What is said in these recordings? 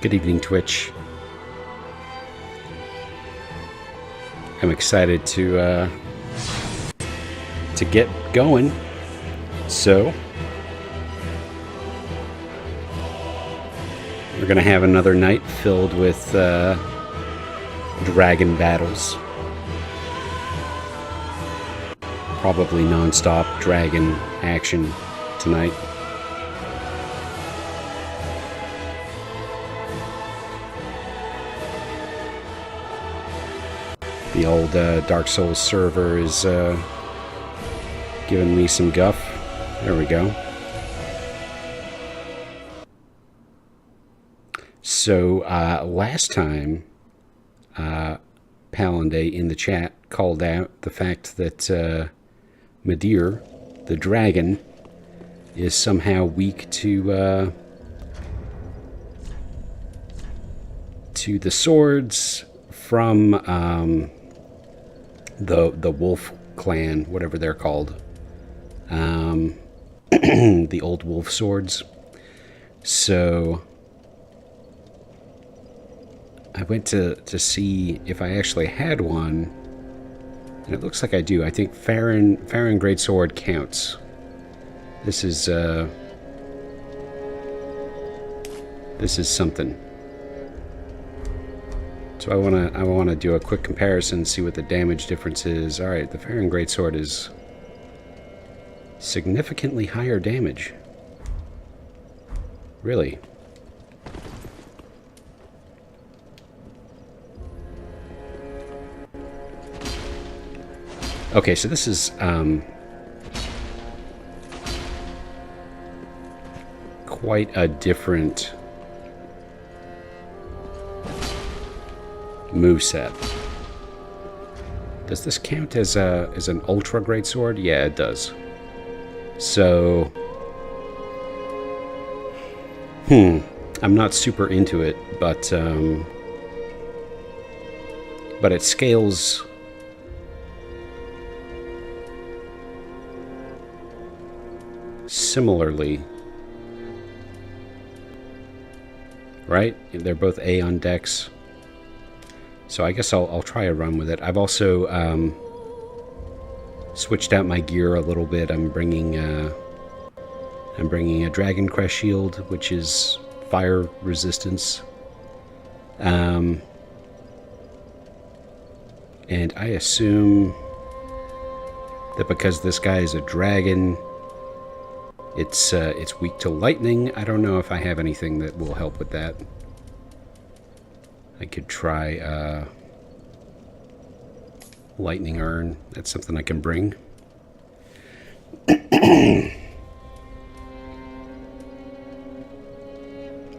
Good evening, Twitch. I'm excited to get going. So we're gonna have another night filled with dragon battles. Probably non-stop dragon action tonight. The old Dark Souls server is giving me some guff. There we go. So last time, Palanday in the chat called out the fact that Midir, the dragon, is somehow weak to the swords from the wolf clan, whatever they're called, the old wolf swords. So I went to see if I actually had one, and it looks like I do. I think Farron Greatsword counts. This is something. So I wanna do a quick comparison, see what the damage difference is. All right, the Farron Greatsword is significantly higher damage. Really? Okay, so this is quite a different moveset. Does this count as an ultra great sword? Yeah, it does. So, I'm not super into it, but it scales similarly, right? They're both A on dex. So I guess I'll try a run with it. I've also switched out my gear a little bit. I'm bringing a Dragon Crest shield, which is fire resistance. And I assume that because this guy is a dragon, it's weak to lightning. I don't know if I have anything that will help with that. I could try Lightning Urn. That's something I can bring.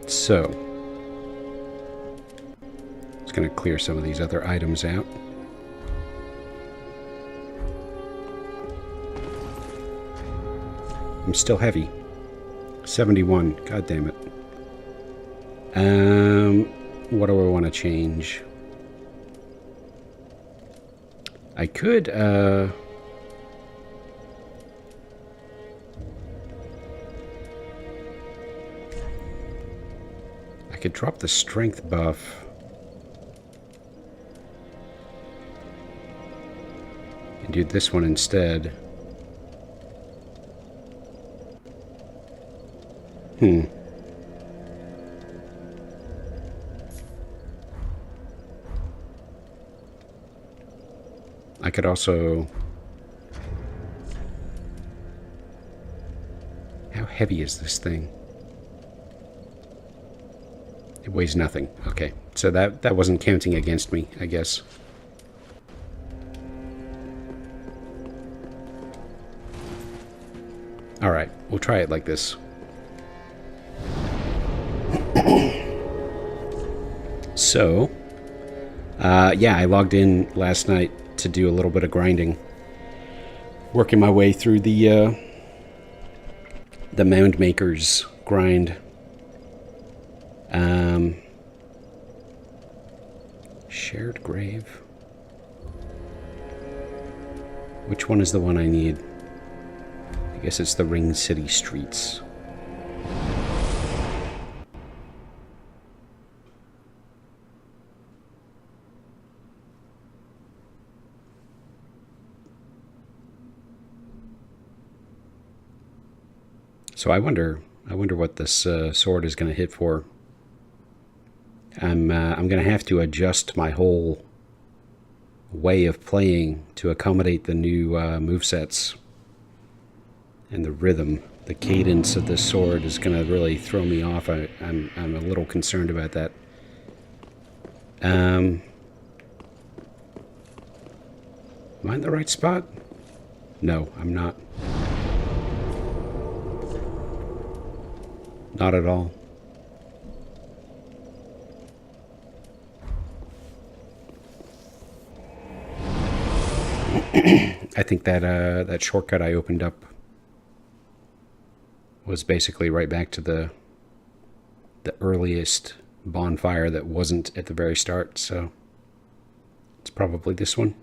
So, just going to clear some of these other items out. I'm still heavy. 71. God damn it. What do I want to change? I could, I could drop the strength buff and do this one instead. I could also... How heavy is this thing? It weighs nothing. Okay, so that wasn't counting against me, I guess. Alright, we'll try it like this. So, yeah, I logged in last night to do a little bit of grinding. Working my way through the Mound Maker's grind. Shared grave. Which one is the one I need? I guess it's the Ring City Streets. So I wonder what this sword is going to hit for. I'm going to have to adjust my whole way of playing to accommodate the new movesets and the rhythm. The cadence of this sword is going to really throw me off. I'm a little concerned about that. Am I in the right spot? No, I'm not. Not at all. I think that that shortcut I opened up was basically right back to the earliest bonfire that wasn't at the very start, so it's probably this one.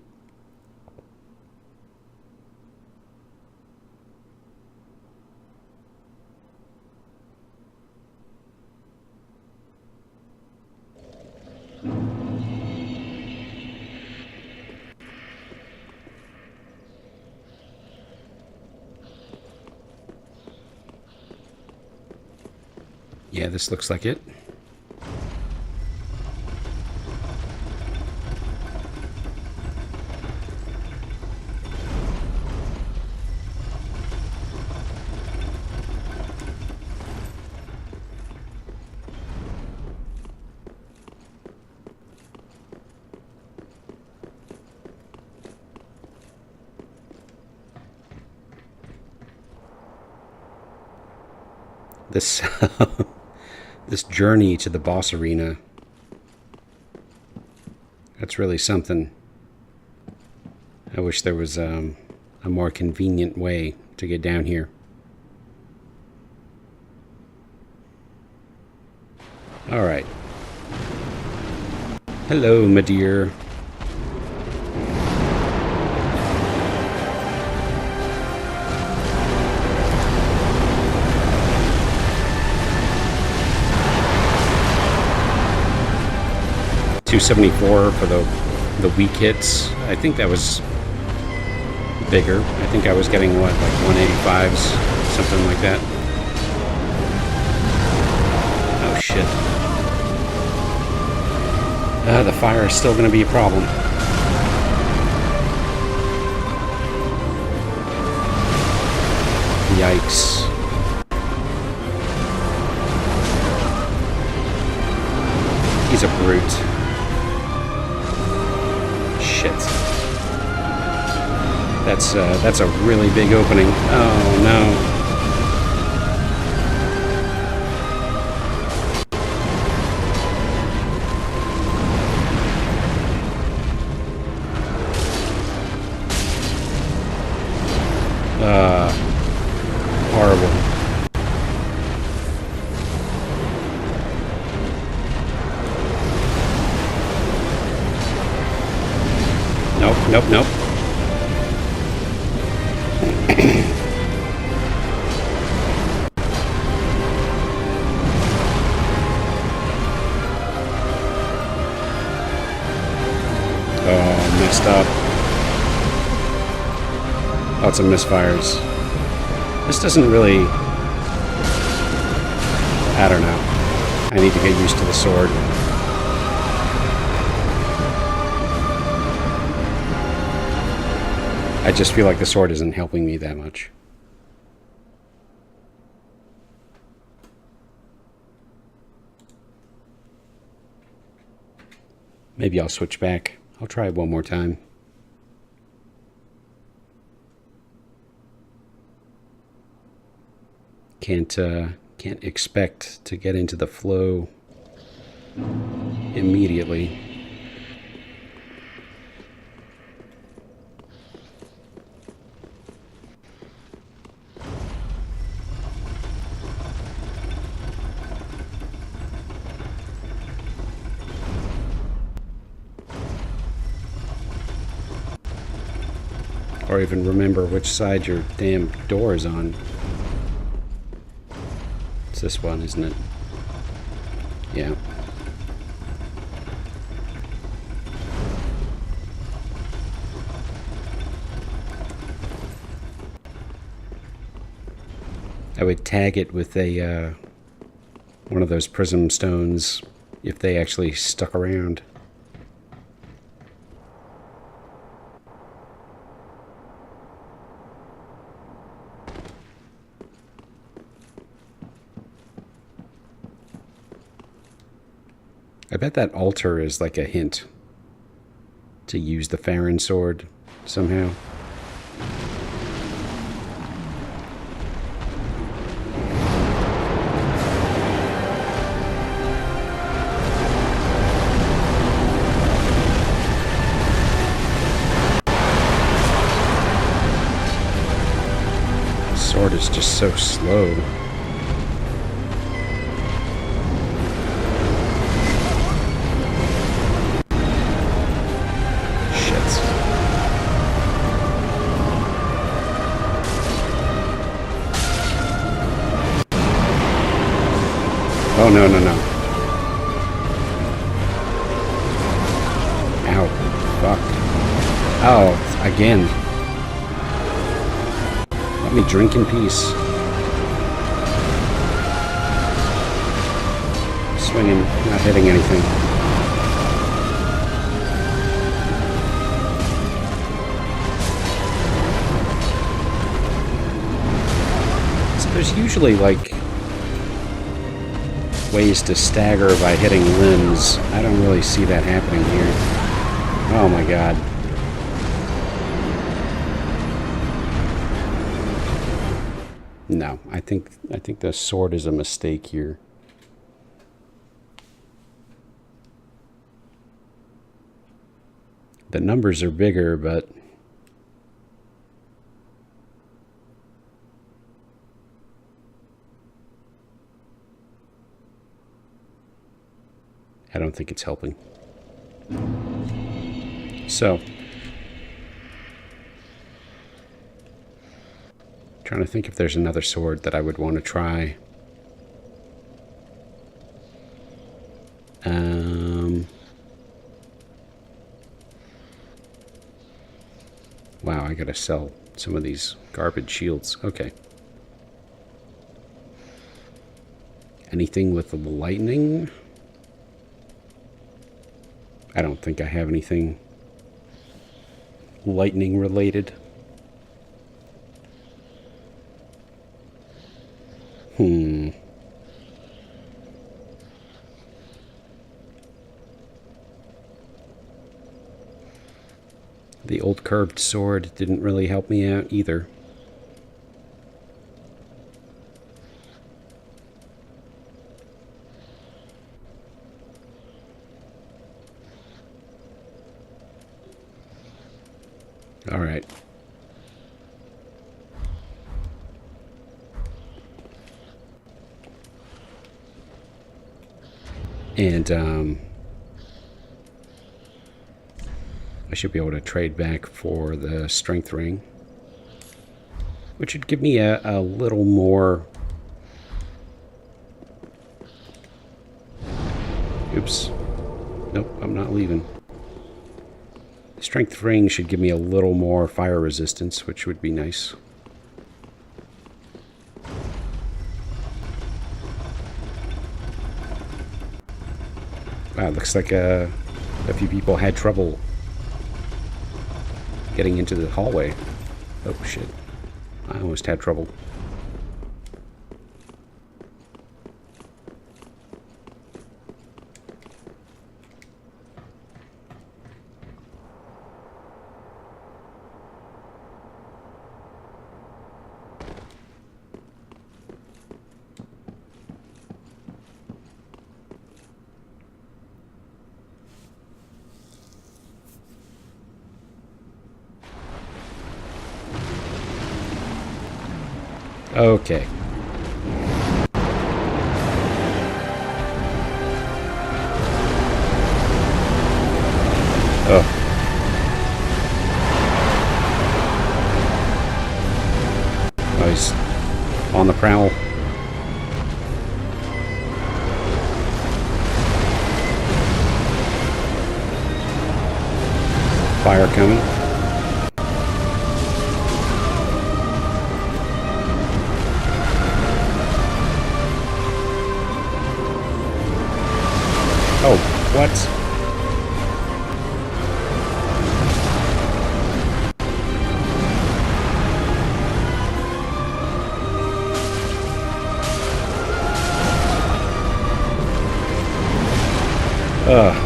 Yeah, this looks like it. This this journey to the boss arena, that's really something. I wish there was a more convenient way to get down here. All right. Hello, my dear. $274 for the weak hits. I think that was bigger. I think I was getting what, like 185s, something like that. Oh shit. The fire is still going to be a problem. Yikes. He's a brute. Shit. That's a really big opening. Oh no. Horrible. Nope. Oh, messed up. Lots of misfires. This doesn't really... I don't know. I need to get used to the sword. I just feel like the sword isn't helping me that much. Maybe I'll switch back. I'll try it one more time. Can't expect to get into the flow immediately. Or even remember which side your damn door is on. It's this one, isn't it? Yeah. I would tag it with a one of those prism stones if they actually stuck around. I bet that altar is like a hint to use the Farron sword somehow. The sword is just so slow. Oh, no, no, no. Ow. Fuck. Oh, again. Let me drink in peace. Swinging, not hitting anything. So there's usually, like, ways to stagger by hitting limbs. I don't really see that happening here. Oh my god. No, I think the sword is a mistake here. The numbers are bigger, but I don't think it's helping. So, trying to think if there's another sword that I would want to try. Wow, I gotta sell some of these garbage shields. Okay. Anything with the lightning? I don't think I have anything lightning related. The old curved sword didn't really help me out either. All right. And I should be able to trade back for the strength ring, which would give me a little more. Oops. Nope, I'm not leaving. The strength ring should give me a little more fire resistance, which would be nice. Wow, looks like a few people had trouble getting into the hallway. Oh shit. I almost had trouble. Okay. Oh. Oh, he's on the prowl. Fire coming. Ugh.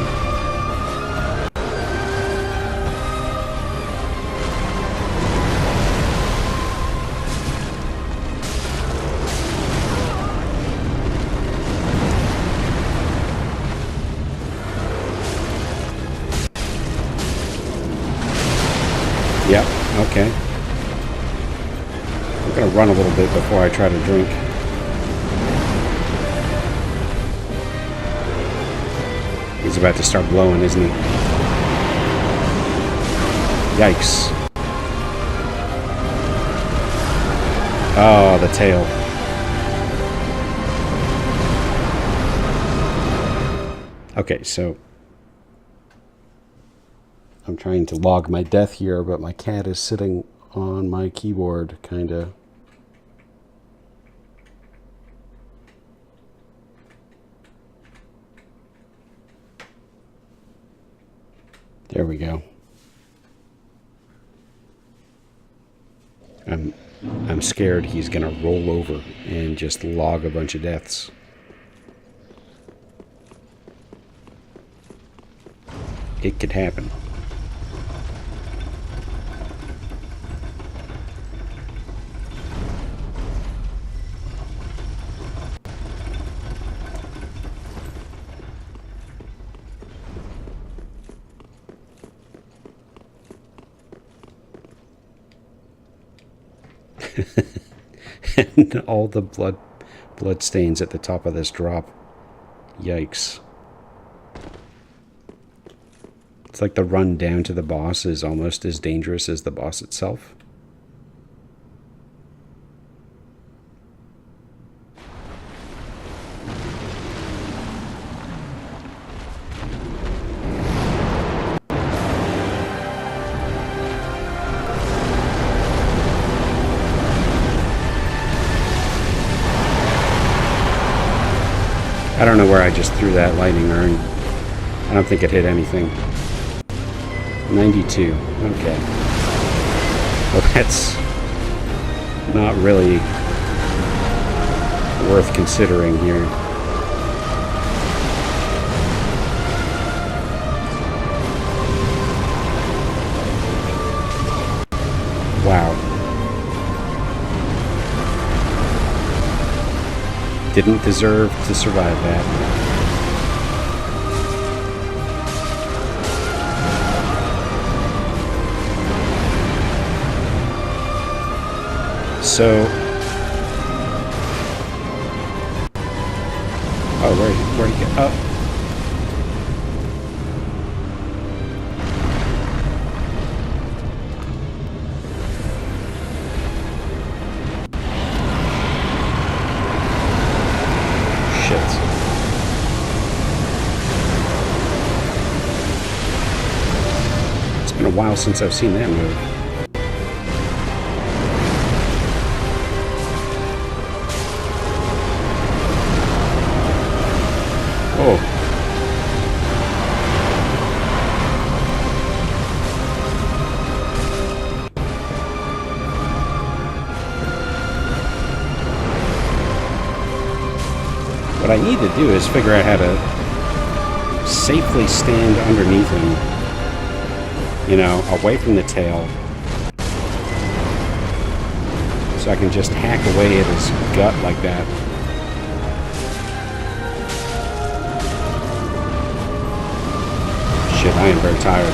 Yep, okay. I'm gonna run a little bit before I try to drink. He's about to start blowing, isn't he? Yikes. Oh, the tail. Okay, so I'm trying to log my death here, but my cat is sitting on my keyboard, kinda. There we go. I'm scared he's gonna roll over and just log a bunch of deaths. It could happen. And all the blood stains at the top of this drop. Yikes. It's like the run down to the boss is almost as dangerous as the boss itself. I don't know where I just threw that lightning urn. I don't think it hit anything. 92. Okay. Well, that's not really worth considering here. Wow. Didn't deserve to survive that. So, oh, where'd he get? Oh. It's been a while since I've seen that move. Oh. What I need to do is figure out how to safely stand underneath him, you know, away from the tail, so I can just hack away at his gut like that. Shit, I am very tired.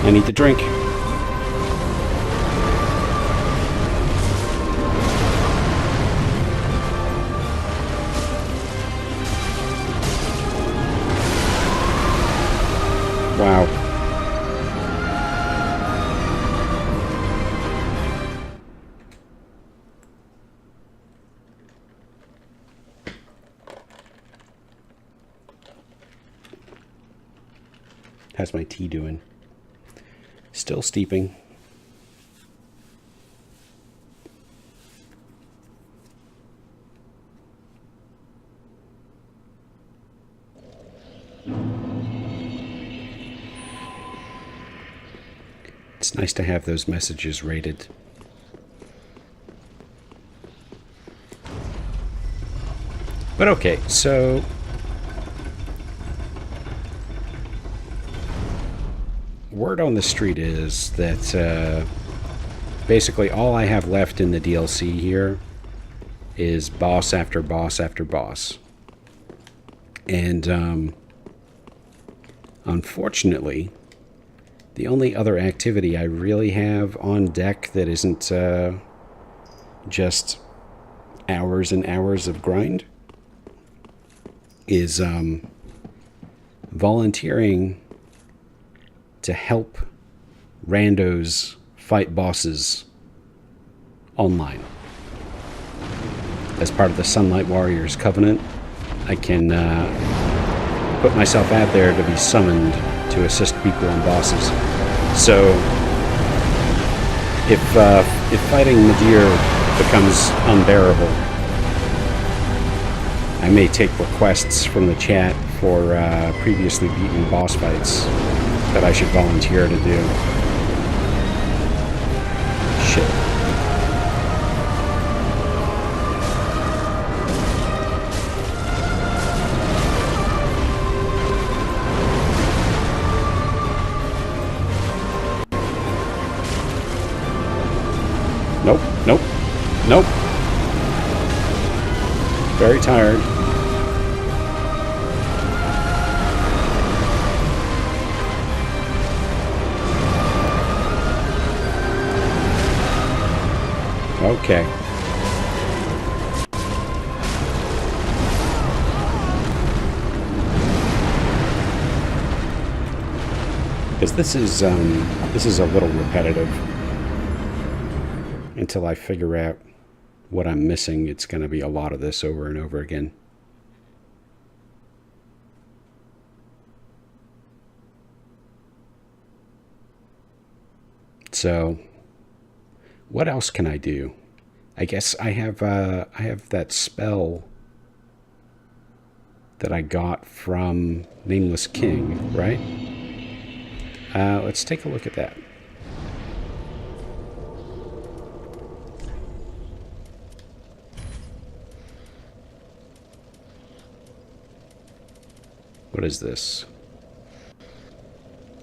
I need to drink. Wow. How's my tea doing? Still steeping. It's nice to have those messages rated. But okay, so word on the street is that basically all I have left in the DLC here is boss after boss after boss. And unfortunately, the only other activity I really have on deck that isn't just hours and hours of grind is volunteering to help randos fight bosses online. As part of the Sunlight Warriors Covenant, I can put myself out there to be summoned to assist people and bosses. So, if fighting Midir becomes unbearable, I may take requests from the chat for previously beaten boss fights that I should volunteer to do. Shit. Nope, nope, nope. Very tired. Okay. Because this is a little repetitive. Until I figure out what I'm missing, it's going to be a lot of this over and over again. So, what else can I do? I guess I have that spell that I got from Nameless King, right? Let's take a look at that. What is this?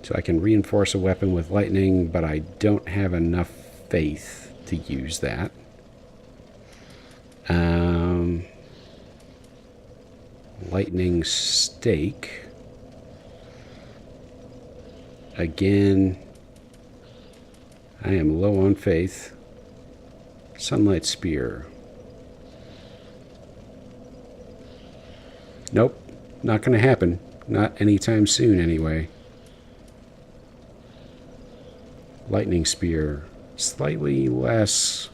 So I can reinforce a weapon with lightning, but I don't have enough faith to use that. Lightning stake. Again, I am low on faith. Sunlight spear. Nope, not going to happen. Not anytime soon, anyway. Lightning spear. Slightly less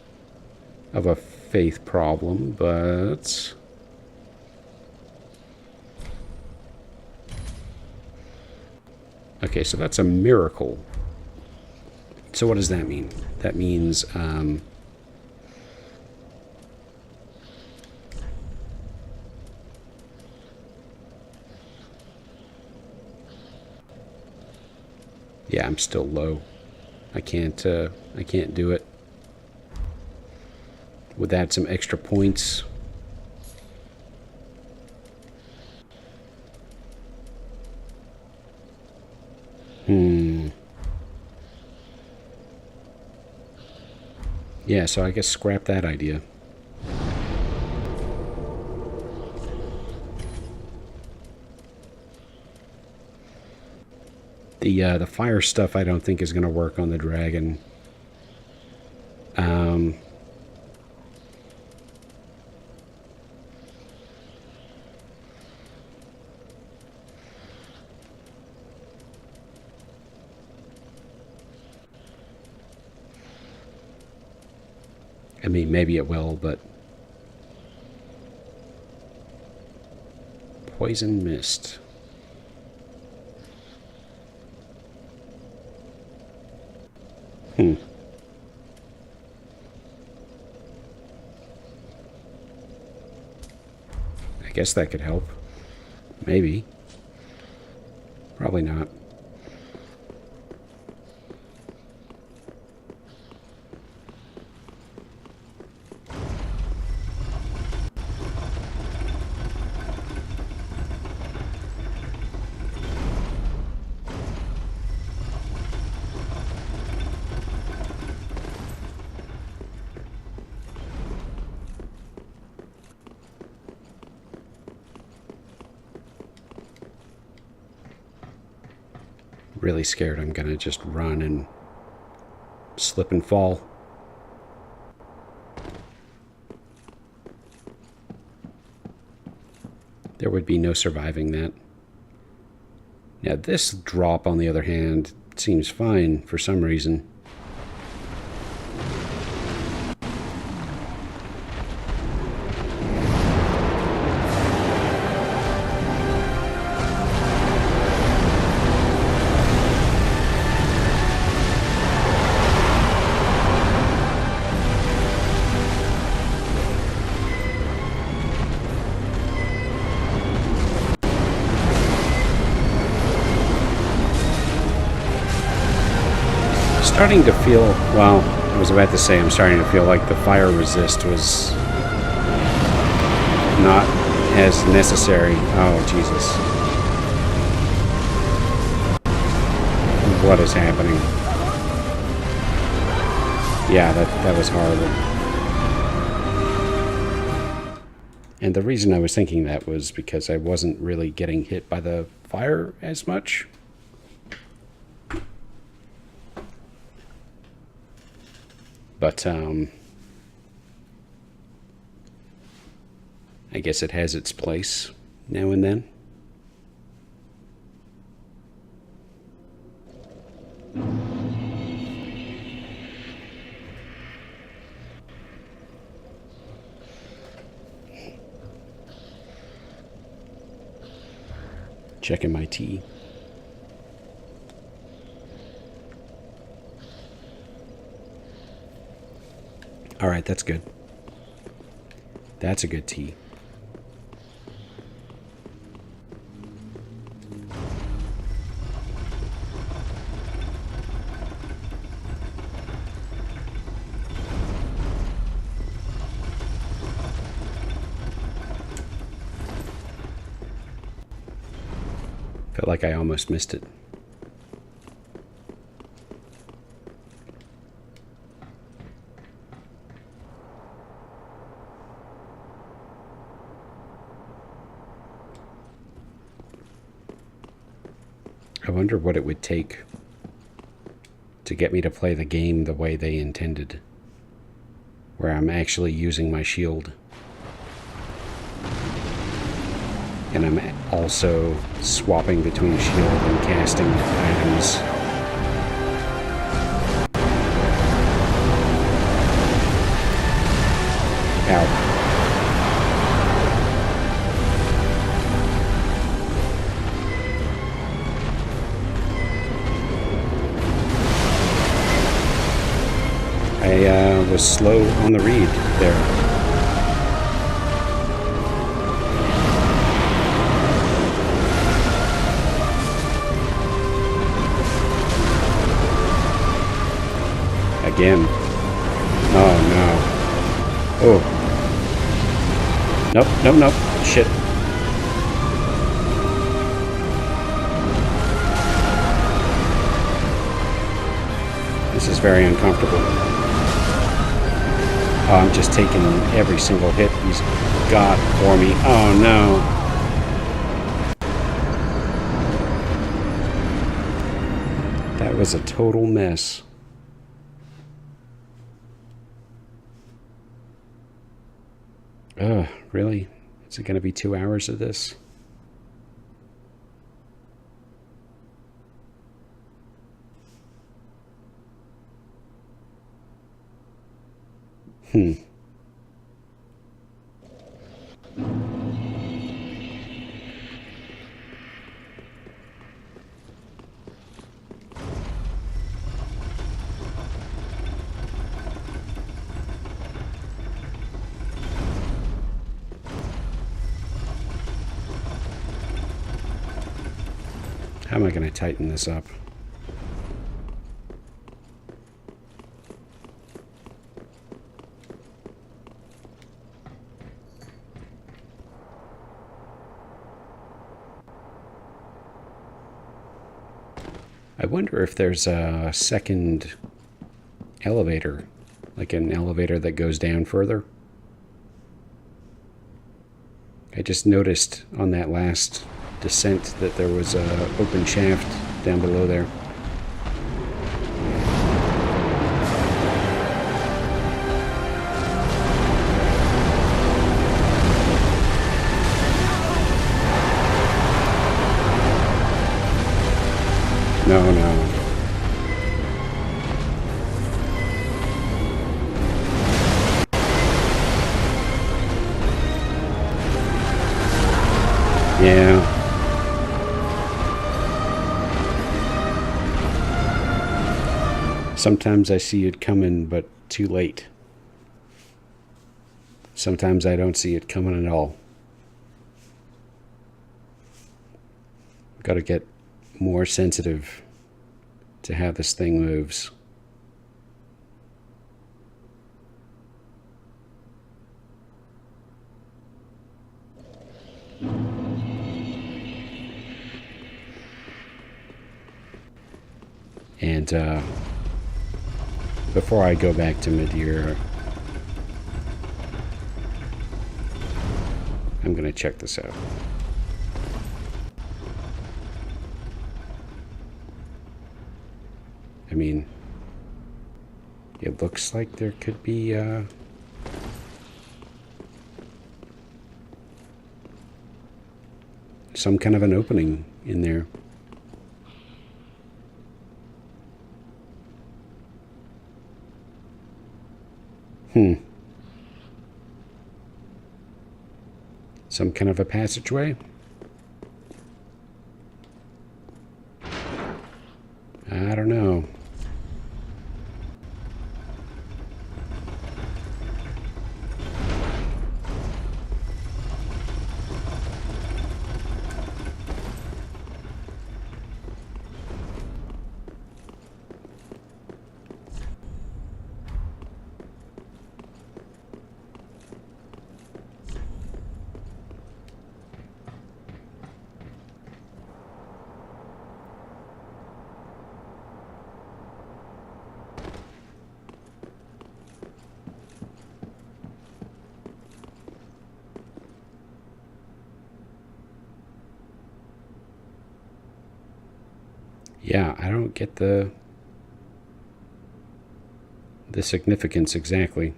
of a faith problem, but... Okay, so that's a miracle. So what does that mean? That means... yeah, I'm still low. I can't do it. Would that add some extra points? Yeah, so I guess scrap that idea. The fire stuff I don't think is going to work on the dragon. I mean, maybe it will, but... Poison mist. I guess that could help. Maybe. Probably not. really scared I'm gonna just run and slip and fall. There would be no surviving that. Now this drop, on the other hand, seems fine for some reason. Starting to feel, well, I was about to say I'm starting to feel like the fire resist was not as necessary. Oh, Jesus. What is happening? Yeah, that was horrible. And the reason I was thinking that was because I wasn't really getting hit by the fire as much. But, I guess it has its place now and then. Checking my tea. All right, that's good. That's a good tea. Felt like I almost missed it. I wonder what it would take to get me to play the game the way they intended, where I'm actually using my shield. And I'm also swapping between shield and casting items. Ow. I was slow on the read there. Again. Oh no. Oh. Nope, nope, nope. Shit. This is very uncomfortable. Oh, I'm just taking every single hit he's got for me. Oh no. That was a total mess. Ugh, really? Is it going to be 2 hours of this? How am I going to tighten this up? I wonder if there's a second elevator, like an elevator that goes down further. I just noticed on that last descent that there was a open shaft down below there. Yeah. Sometimes I see it coming, but too late. Sometimes I don't see it coming at all. Got to get more sensitive to how this thing moves. And before I go back to Midir, I'm going to check this out. I mean, it looks like there could be some kind of an opening in there. Some kind of a passageway? I don't know. Yeah, I don't get the significance exactly.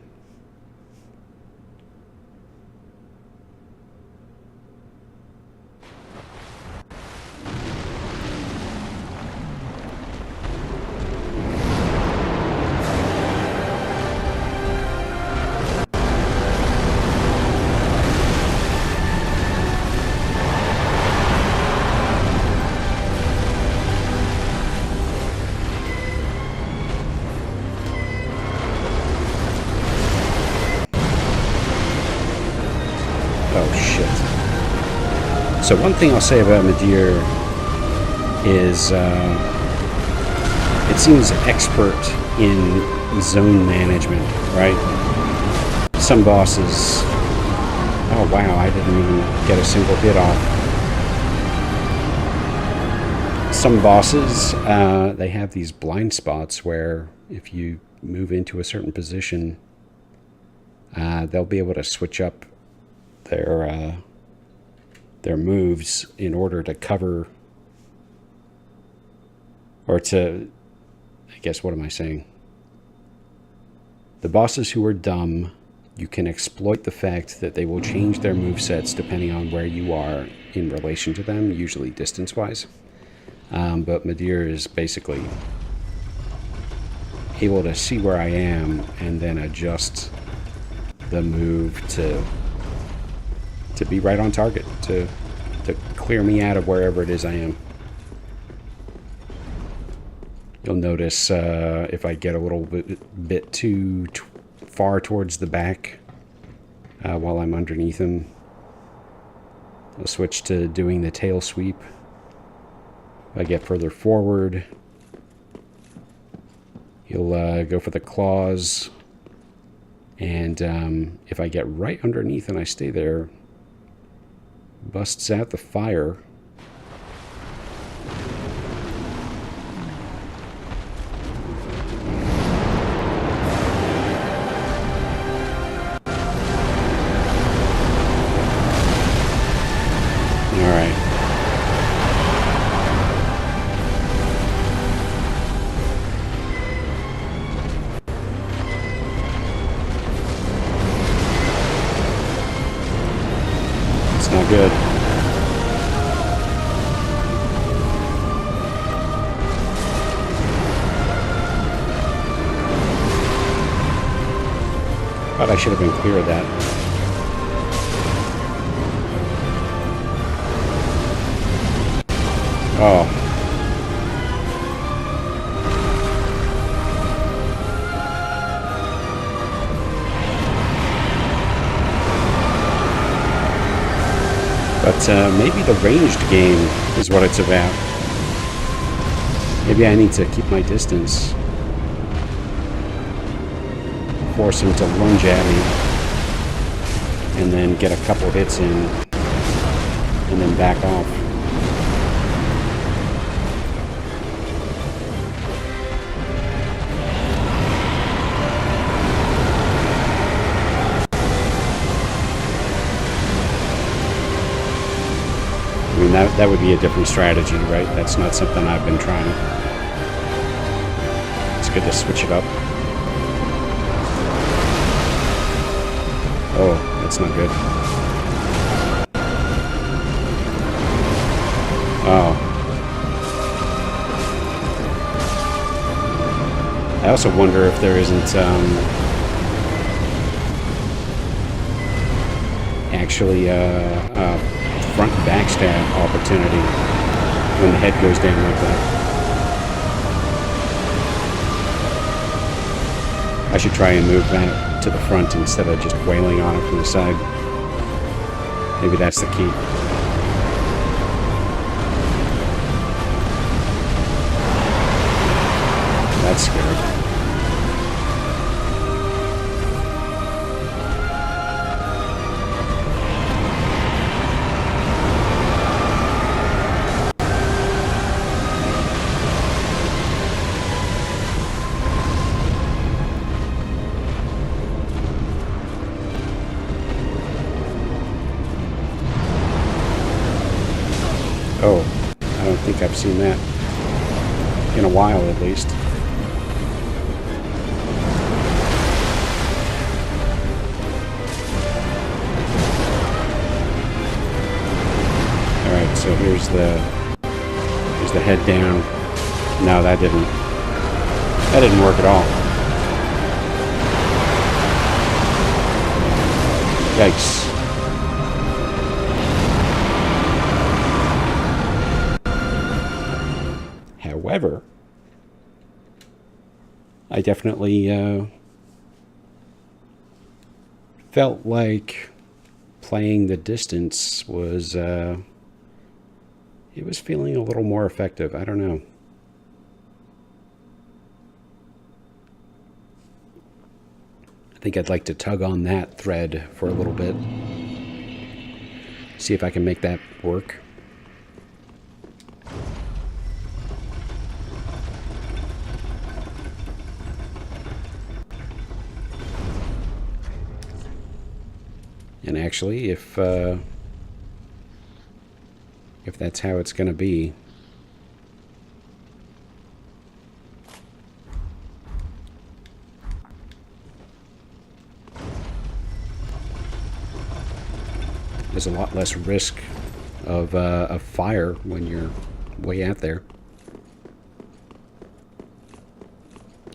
So one thing I'll say about Midir is it seems expert in zone management, right? Some bosses... Oh wow, I didn't even get a single hit off. Some bosses, they have these blind spots where if you move into a certain position, they'll be able to switch up their moves in order to cover, or to, I guess, what am I saying? The bosses who are dumb, you can exploit the fact that they will change their movesets depending on where you are in relation to them, usually distance-wise. But Midir is basically able to see where I am and then adjust the move to be right on target, to clear me out of wherever it is I am. You'll notice if I get a little bit too far towards the back while I'm underneath him, I'll switch to doing the tail sweep. If I get further forward, he'll go for the claws. And if I get right underneath and I stay there, busts out the fire. Alright. It's not good. Thought I should have been clear of that. Oh. But maybe the ranged game is what it's about. Maybe I need to keep my distance. Force him to lunge at me. And then get a couple hits in. And then back off. I mean, that would be a different strategy, right? That's not something I've been trying. It's good to switch it up. Oh, that's not good. Oh. I also wonder if there isn't actually a front backstab opportunity when the head goes down like that. I should try and move that to the front instead of just wailing on it from the side. Maybe that's the key. That's scary. Oh, I don't think I've seen that in a while, at least. Alright, so here's the head down. No, that didn't work at all. Yikes. However, I definitely felt like playing the distance was, it was feeling a little more effective. I don't know. I think I'd like to tug on that thread for a little bit. See if I can make that work. And actually, if that's how it's going to be, there's a lot less risk of fire when you're way out there.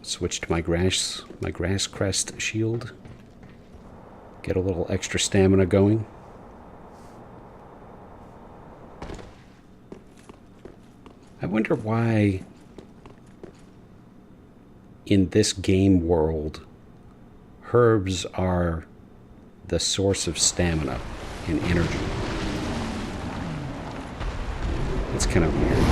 Switch to my grass crest shield. Get a little extra stamina going. I wonder why in this game world herbs are the source of stamina and energy. It's kind of weird.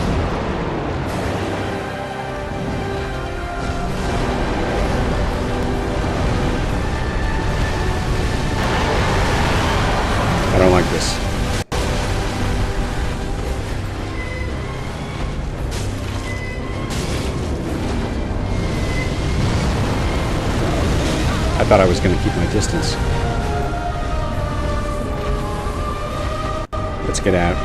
I don't like this. I thought I was going to keep my distance. Let's get out.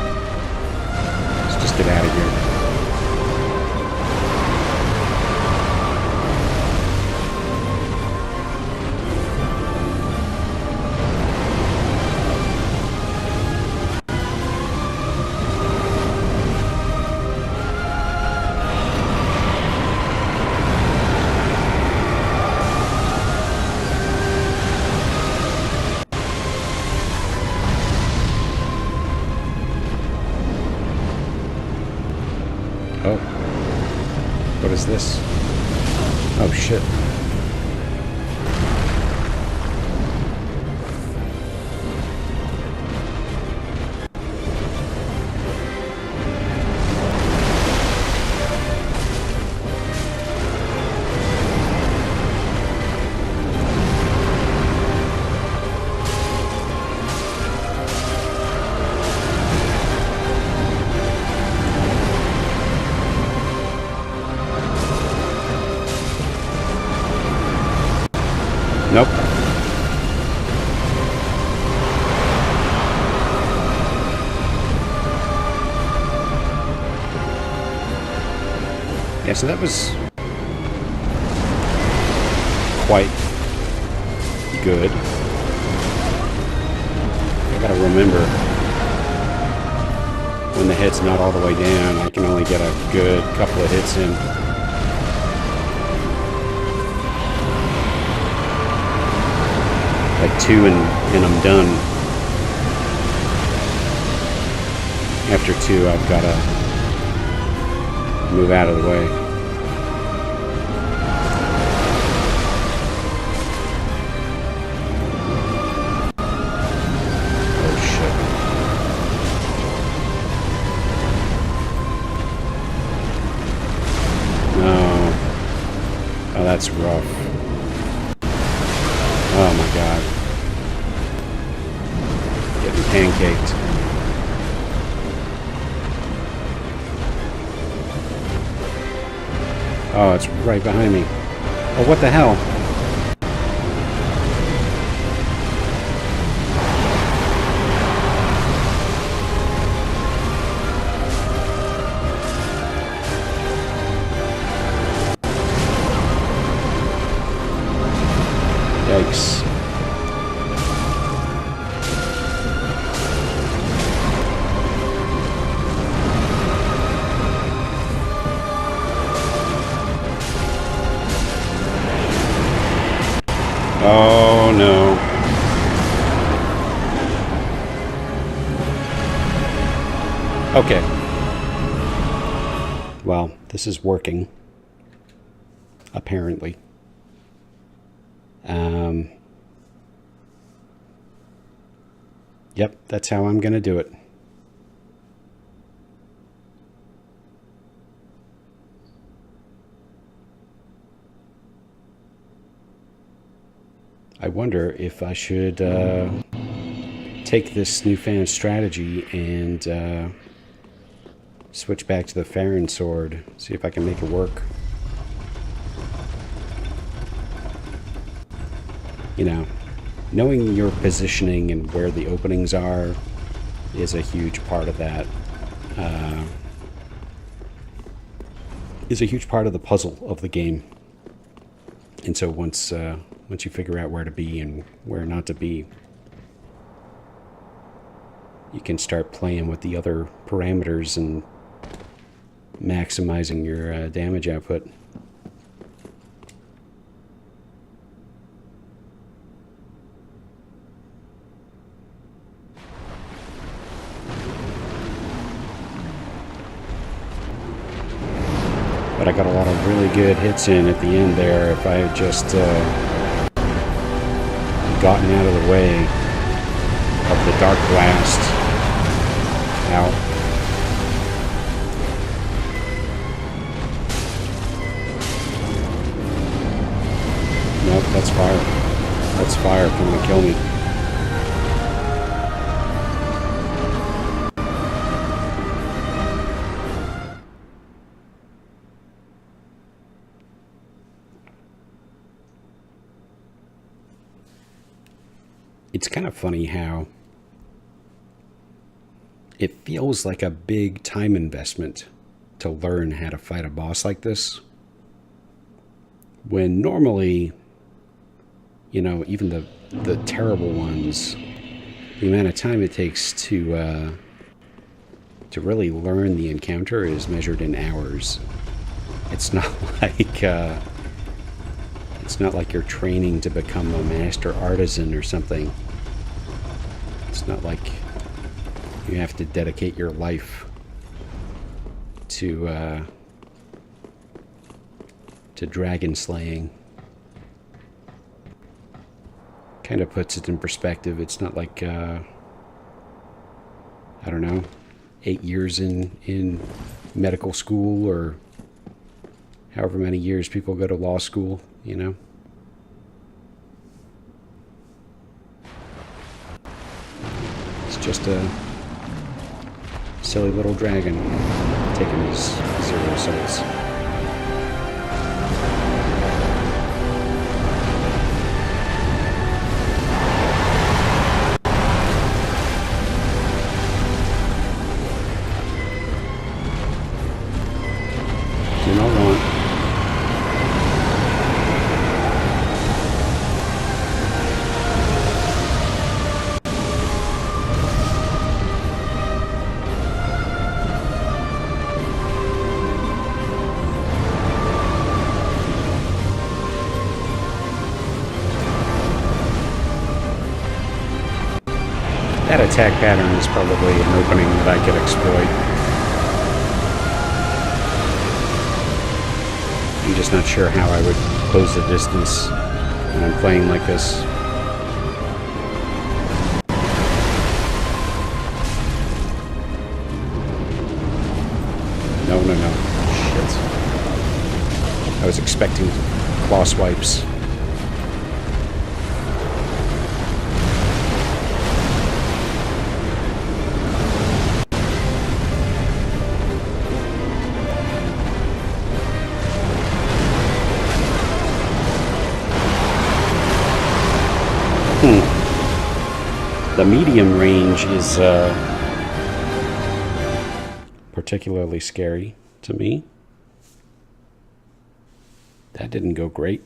Let's just get out of here. What is this? Oh, shit. Nope. Yeah, so that was quite good. I gotta remember, when the head's not all the way down, I can only get a good couple of hits in. Like 2 and I'm done. After 2, I've got to move out of the way. Oh shit. No. Oh, that's rough. Oh my god. Getting pancaked. Oh, it's right behind me. Oh, what the hell? Yikes. Oh no. Okay. Well, this is working. Apparently. Yep, that's how I'm gonna do it. I wonder if I should take this newfound strategy and switch back to the Farron sword, see if I can make it work. You know, knowing your positioning and where the openings are is a huge part of that. Is a huge part of the puzzle of the game. And so once you figure out where to be and where not to be, you can start playing with the other parameters and maximizing your damage output. But I got a lot of really good hits in at the end there. If I had just gotten out of the way of the Dark Blast. Ow. Nope, that's fire. That's fire coming to kill me. It's kind of funny how it feels like a big time investment to learn how to fight a boss like this, when normally, you know, even the terrible ones, the amount of time it takes to really learn the encounter is measured in hours. It's not like it's not like you're training to become a master artisan or something. It's not like you have to dedicate your life to to dragon slaying. Kind of puts it in perspective. It's not like, I don't know, 8 years in medical school or however many years people go to law school, you know? It's just a silly little dragon taking his 0 souls. Do not want. That attack pattern is probably an opening that I could exploit. I'm just not sure how I would close the distance when I'm playing like this. No. Shit. I was expecting claw swipes. The medium range is particularly scary to me. That didn't go great.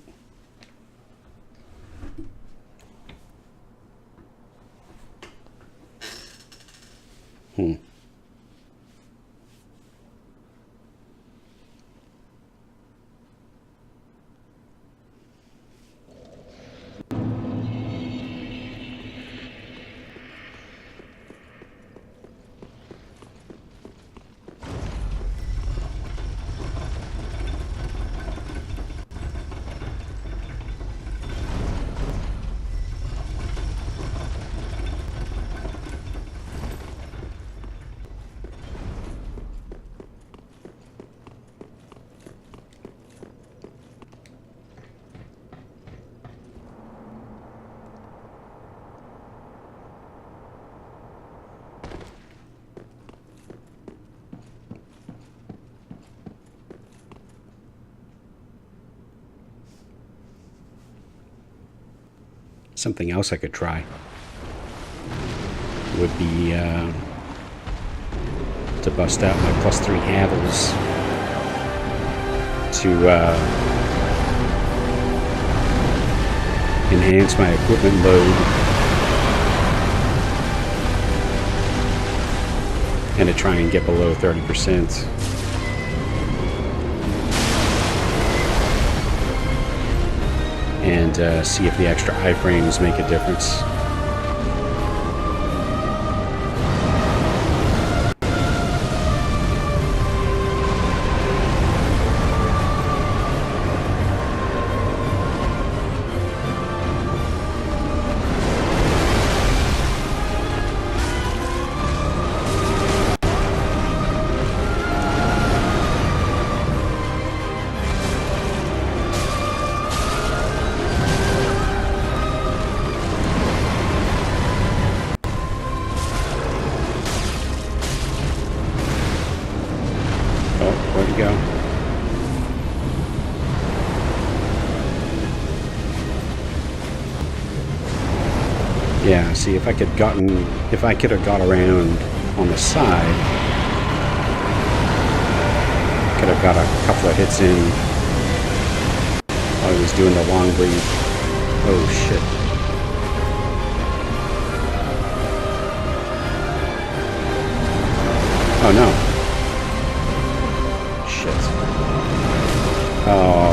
Something else I could try would be to bust out my +3 Havels to enhance my equipment load and to try and get below 30%. And see if the extra iframes make a difference. Where'd he go? Yeah, see, if I could have got around on the side, could have got a couple of hits in while he was doing the long breathe. Oh shit. Oh no. Oh.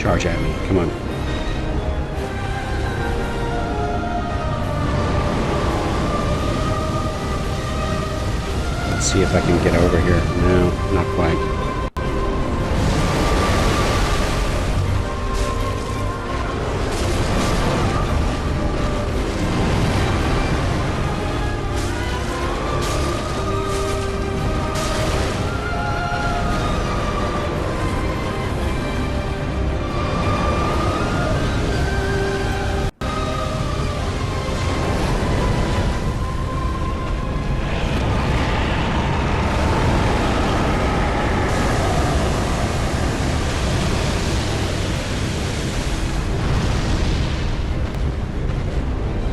Charge at me. Come on. Let's see if I can get over here. No, not quite.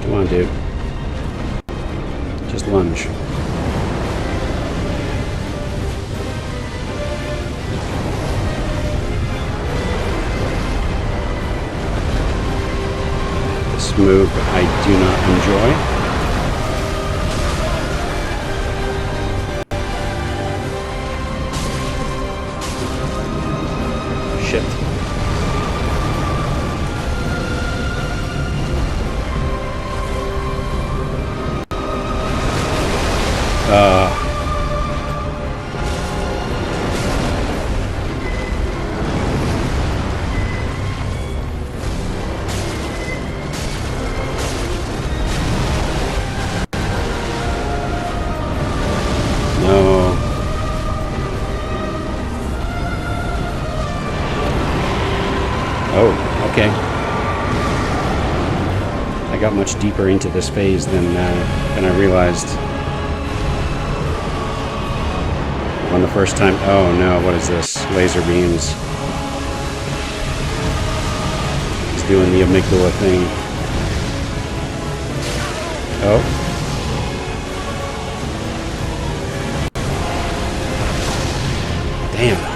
Come on, dude. Just lunge. This move I do not enjoy. Shit. No. Oh, okay. I got much deeper into this phase than I realized. On the first time. Oh no, what is this? Laser beams. He's doing the amygdala thing. Oh. Damn.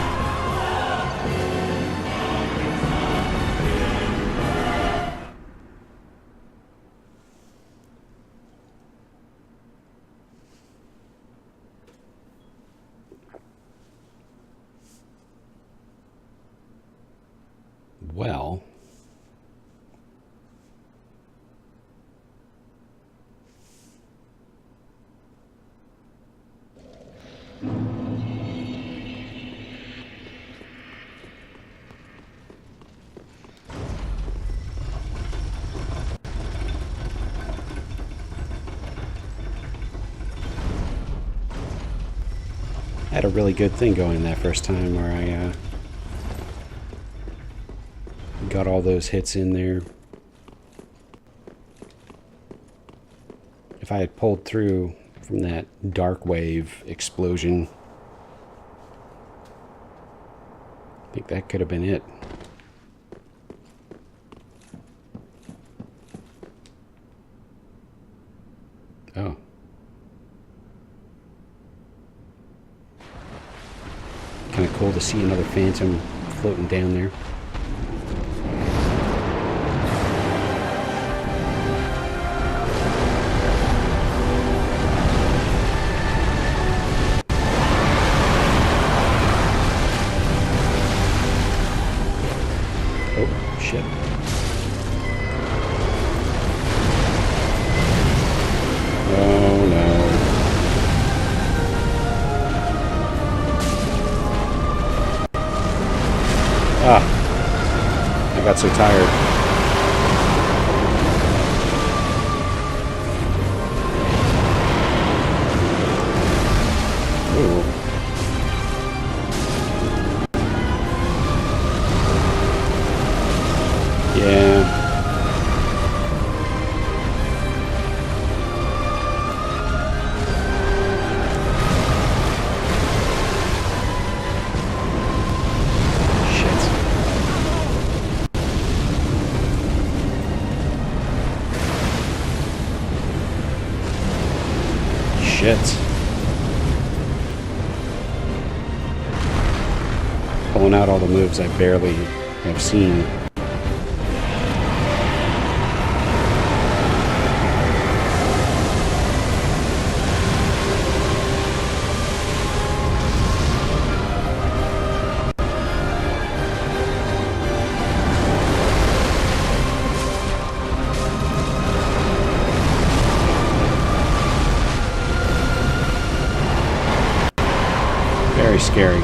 Well, I had a really good thing going that first time where I got all those hits in there. If I had pulled through from that dark wave explosion, I think that could have been it. Oh. Kind of cool to see another Phantom floating down there. Oh, shit. Oh, no. Ah, I got so tired. Ooh. Yeah. Shit. Pulling out all the moves I barely have seen. scary.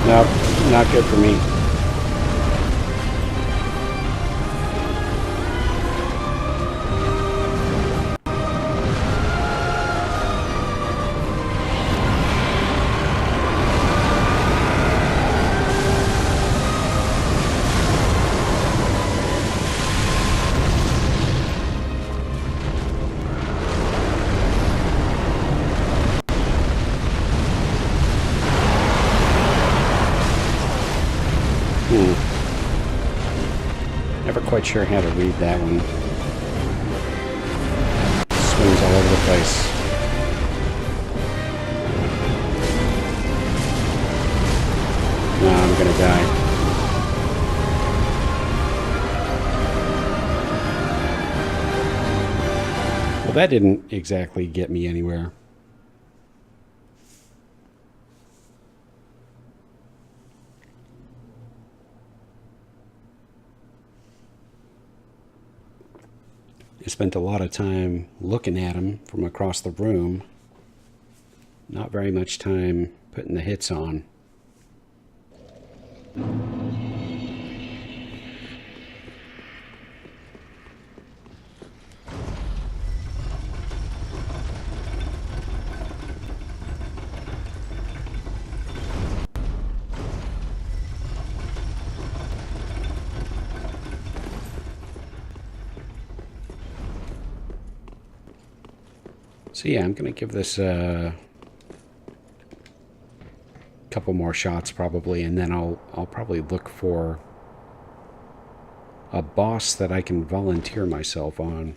Nope, not good for me. Never quite sure how to read that one. Swings all over the place. No, I'm gonna die. Well, that didn't exactly get me anywhere. I spent a lot of time looking at him from across the room. Not very much time putting the hits on. So yeah, I'm going to give this a couple more shots probably, and then I'll probably look for a boss that I can volunteer myself on.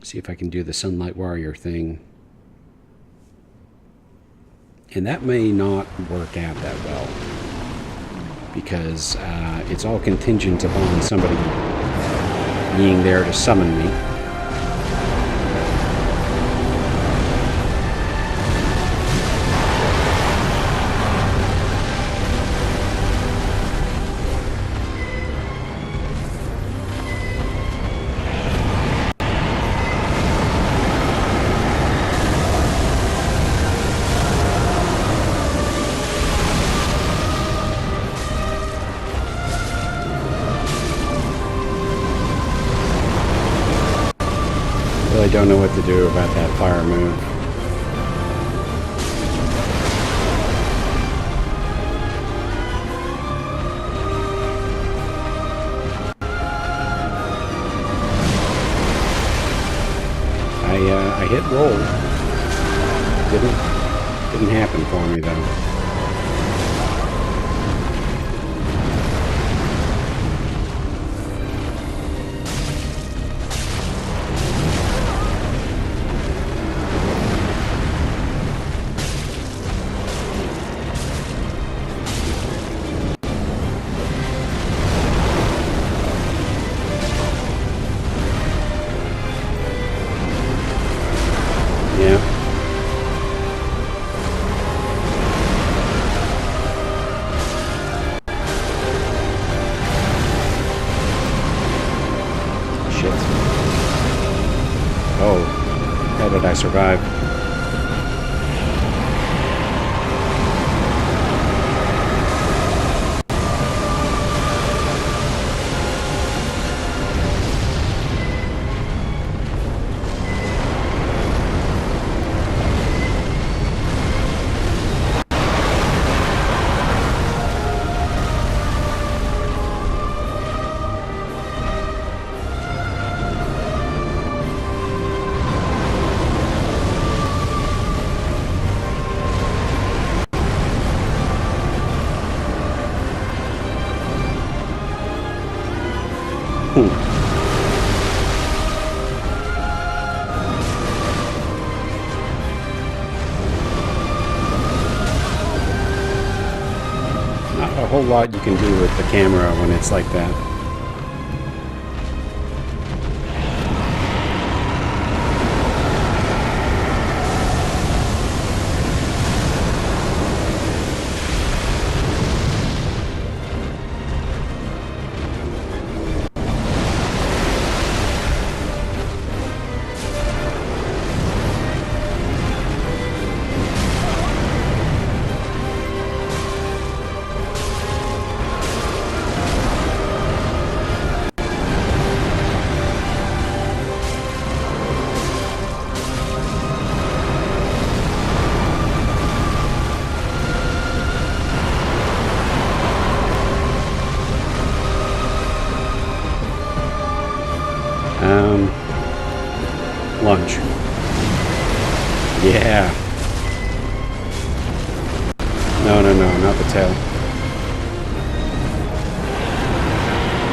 See if I can do the Sunlight Warrior thing. And that may not work out that well, because it's all contingent upon somebody being there to summon me. I don't know what to do about that fire move. I hit roll. Didn't happen for me though. How did I survive? a whole lot you can do with the camera when it's like that. Lunge. Yeah. No, not the tail.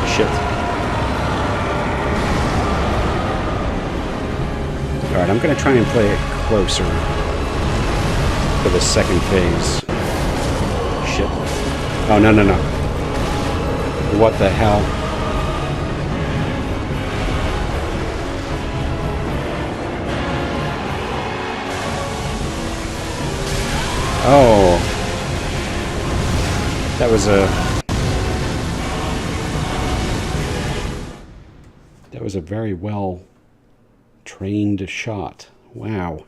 Shit. Alright, I'm gonna try and play it closer for the second phase. Shit. Oh, no. What the hell? Oh, that was a very well trained shot. Wow.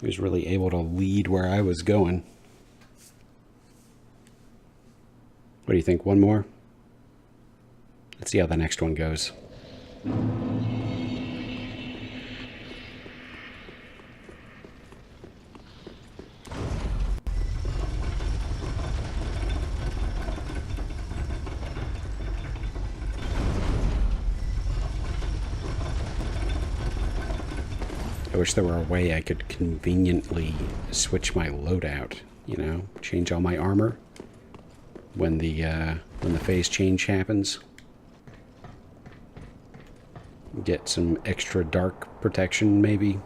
He was really able to lead where I was going. What do you think? One more? Let's see how the next one goes. I wish there were a way I could conveniently switch my loadout, you know, change all my armor when the phase change happens. Get some extra dark protection, maybe.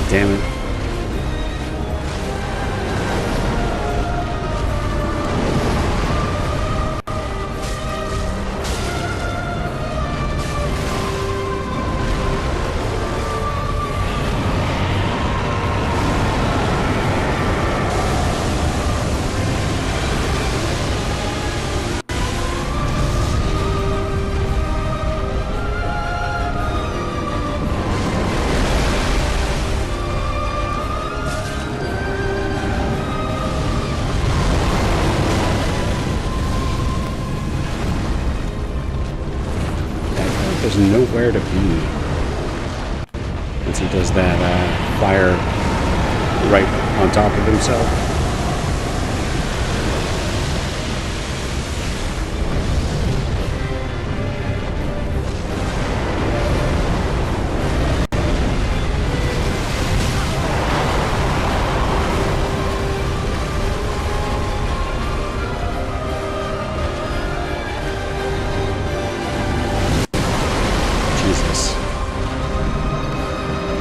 Damn it. There's nowhere to be once he does that fire right on top of himself.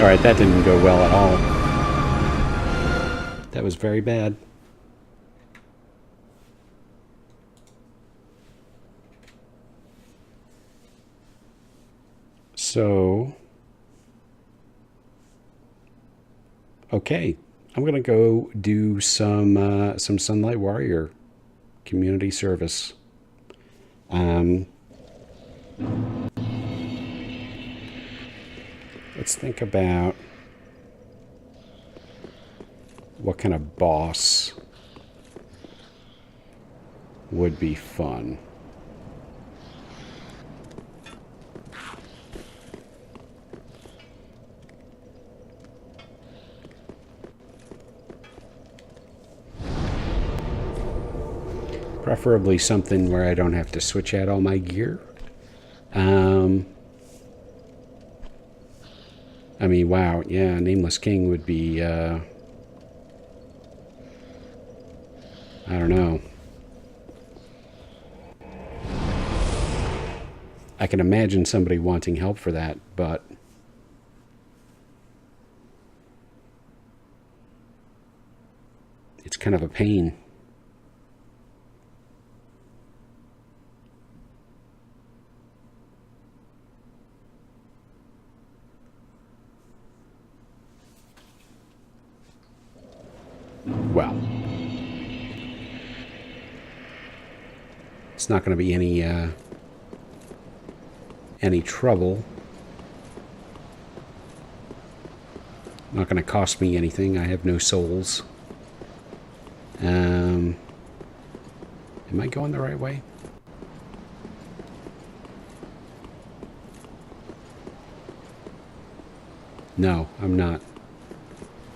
Alright, that didn't go well at all. That was very bad. So, okay, I'm gonna go do some Sunlight Warrior community service. Let's think about what kind of boss would be fun. Preferably something where I don't have to switch out all my gear. I mean, wow, yeah, Nameless King would be, I don't know. I can imagine somebody wanting help for that, but it's kind of a pain. Well, it's not going to be any trouble. Not going to cost me anything. I have no souls. Am I going the right way? No, I'm not.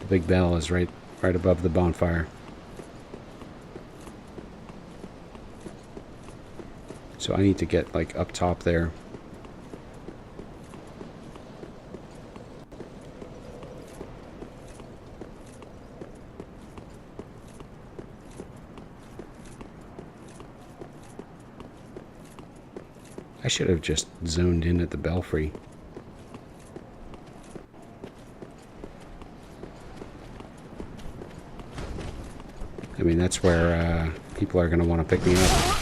The big bell is right above the bonfire. So I need to get like up top there. I should have just zoned in at the belfry. I mean, that's where people are going to want to pick me up.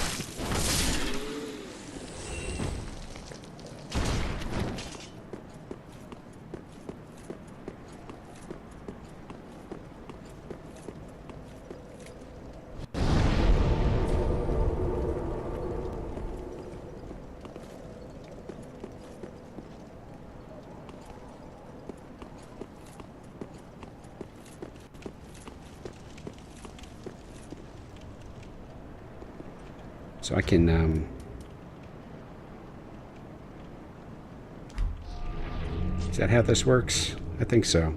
So I can, is that how this works? I think so.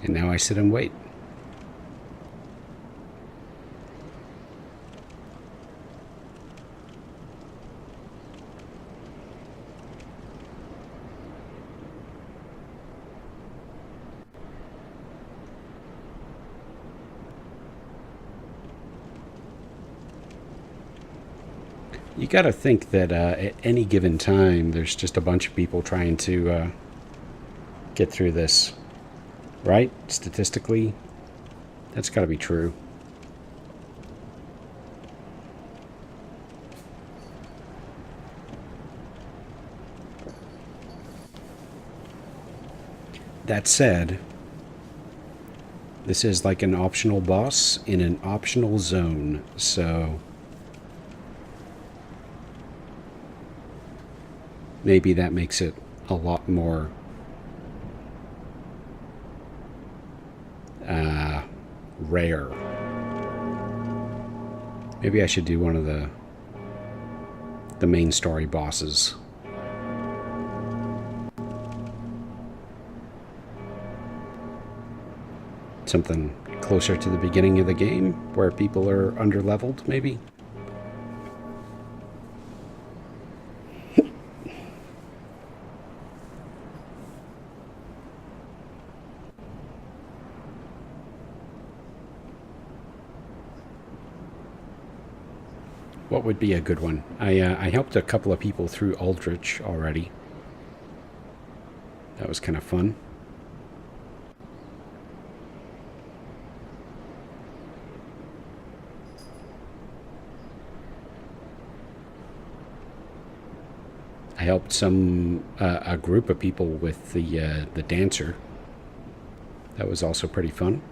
And now I sit and wait. You got to think that at any given time, there's just a bunch of people trying to get through this, right? Statistically, that's got to be true. That said, this is like an optional boss in an optional zone, so maybe that makes it a lot more rare. Maybe I should do one of the main story bosses. Something closer to the beginning of the game where people are underleveled, maybe. What would be a good one? I helped a couple of people through Aldrich already. That was kind of fun. I helped a group of people with the dancer. That was also pretty fun.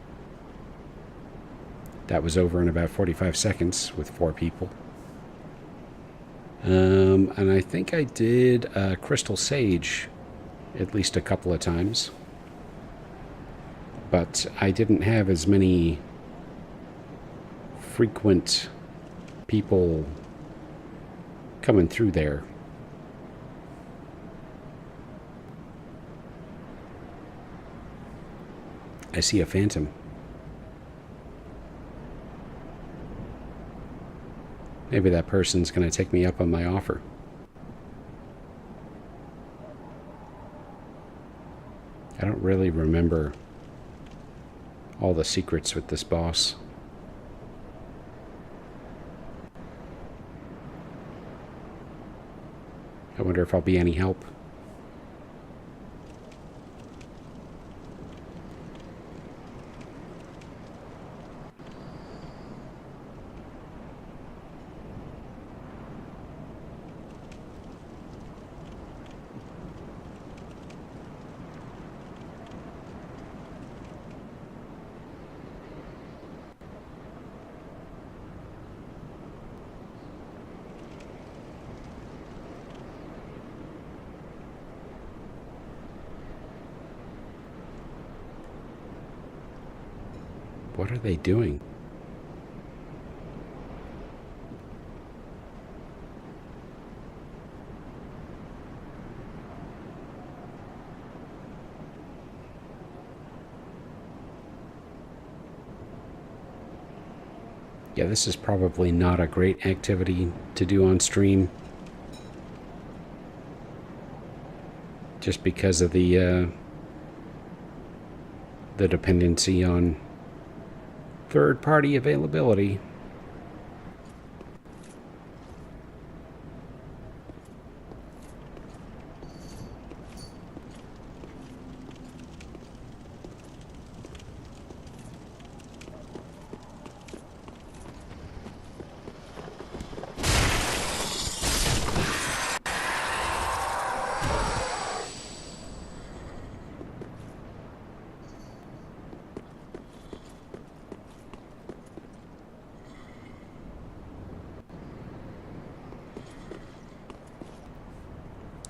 That was over in about 45 seconds with 4 people. And I think I did Crystal Sage at least a couple of times. But I didn't have as many frequent people coming through there. I see a phantom. Maybe that person's going to take me up on my offer. I don't really remember all the secrets with this boss. I wonder if I'll be any help. What are they doing? Yeah, this is probably not a great activity to do on stream. Just because of the dependency on third-party availability.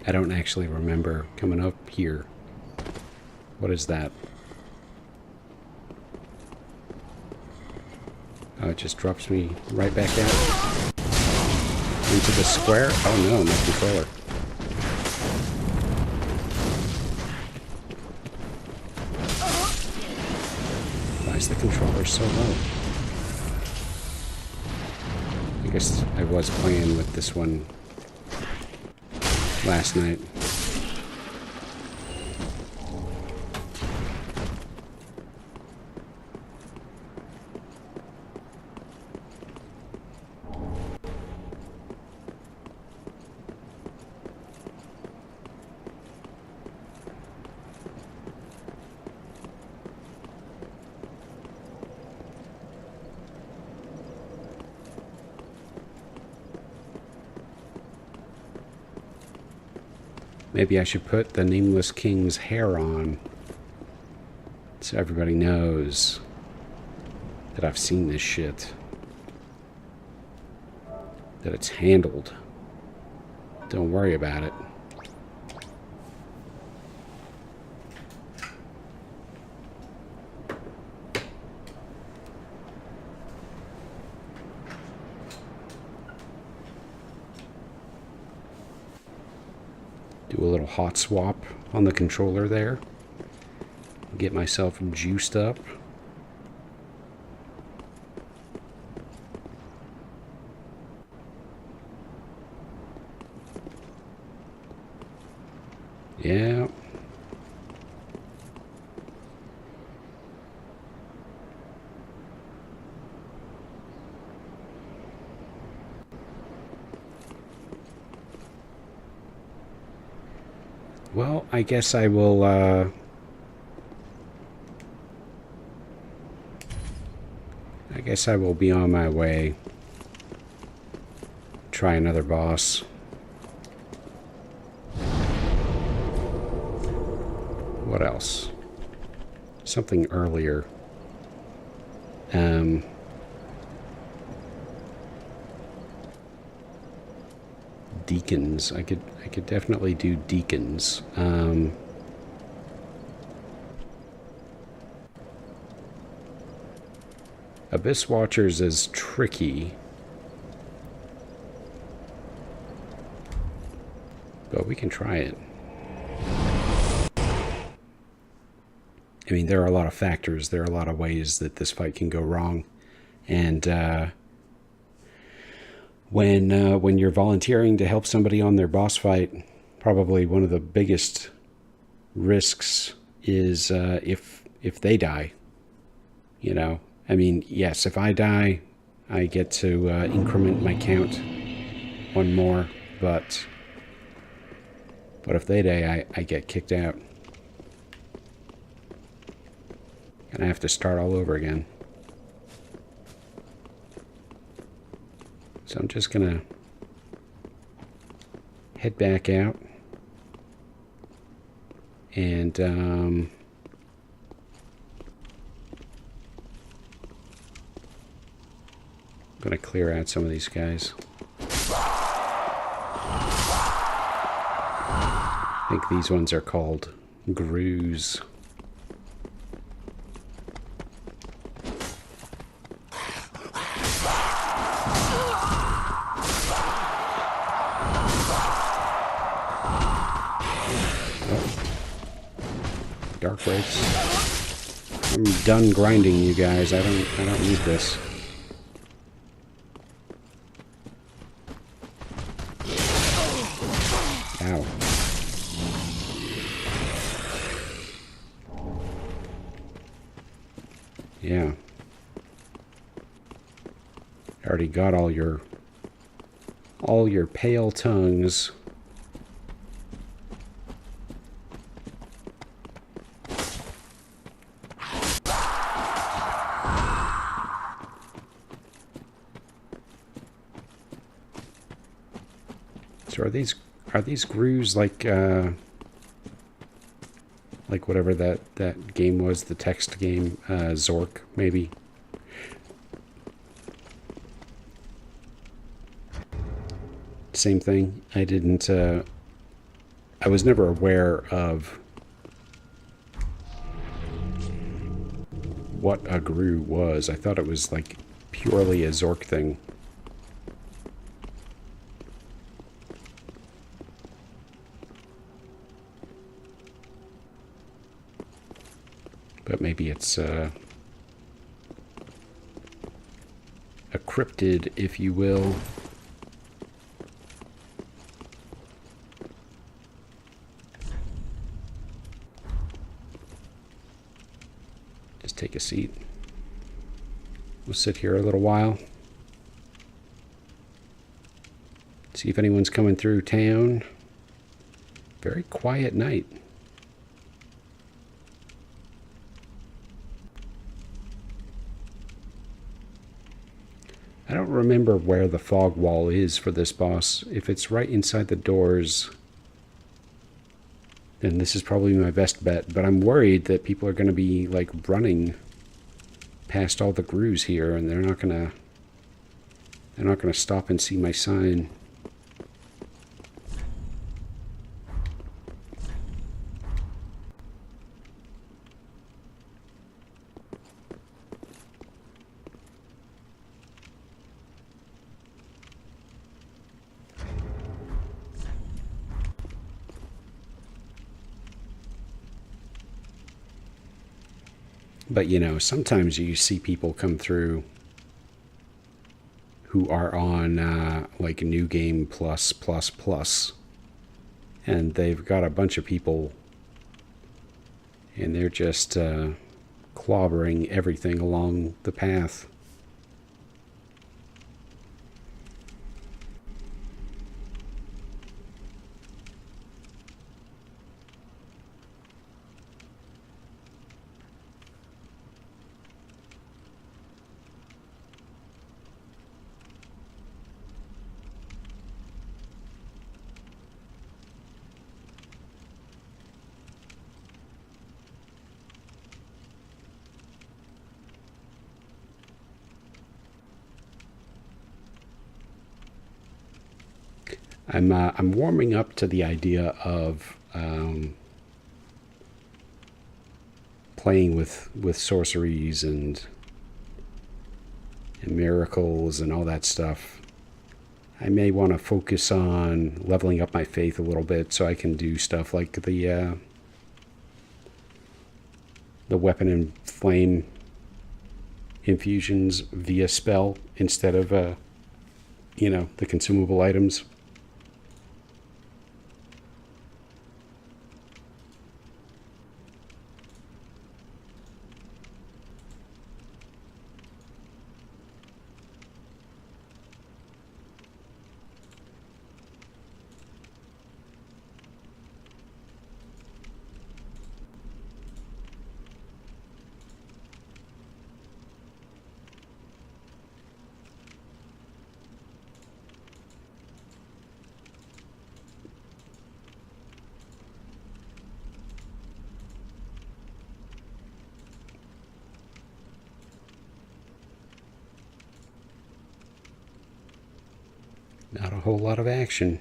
I don't actually remember coming up here. What is that? Oh, it just drops me right back out into the square. Oh no, my controller. Why is the controller so low? I guess I was playing with this one last night. Maybe I should put the Nameless King's hair on so everybody knows that I've seen this shit. That it's handled. Don't worry about it. Do a little hot swap on the controller there. Get myself juiced up. Yeah. Well, I guess I will, I guess I will be on my way. Try another boss. What else? Something earlier. deacons. I could definitely do deacons. Abyss Watchers is tricky, but we can try it. I mean, there are a lot of factors. There are a lot of ways that this fight can go wrong, and when you're volunteering to help somebody on their boss fight, probably one of the biggest risks is if they die. You know, I mean, yes, if I die, I get to increment my count one more, but if they die, I get kicked out. And I have to start all over again. So I'm just gonna head back out and I'm gonna clear out some of these guys. I think these ones are called Grues. Dark Wraiths. I'm done grinding, you guys. I don't need this. Ow. Yeah. I already got all your pale tongues. So are these Grues like whatever that game was, the text game, Zork maybe? Same thing. I didn't I was never aware of what a Grue was. I thought it was like purely a Zork thing. But maybe it's a cryptid, if you will. Just take a seat. We'll sit here a little while. See if anyone's coming through town. Very quiet night. I don't remember where the fog wall is for this boss. If it's right inside the doors, then this is probably my best bet. But I'm worried that people are going to be like running past all the Grues here, and they're not gonna stop and see my sign. But, you know, sometimes you see people come through who are on, like, New Game Plus, and they've got a bunch of people, and they're just clobbering everything along the path. I'm warming up to the idea of playing with sorceries and miracles and all that stuff. I may want to focus on leveling up my faith a little bit so I can do stuff like the weapon and flame infusions via spell instead of the consumable items. Not a whole lot of action.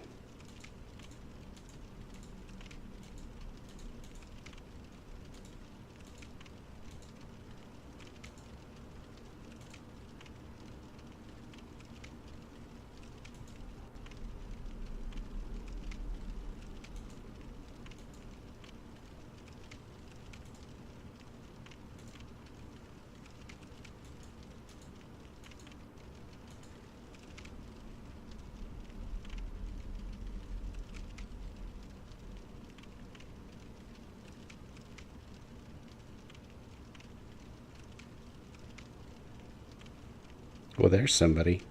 Well, there's somebody.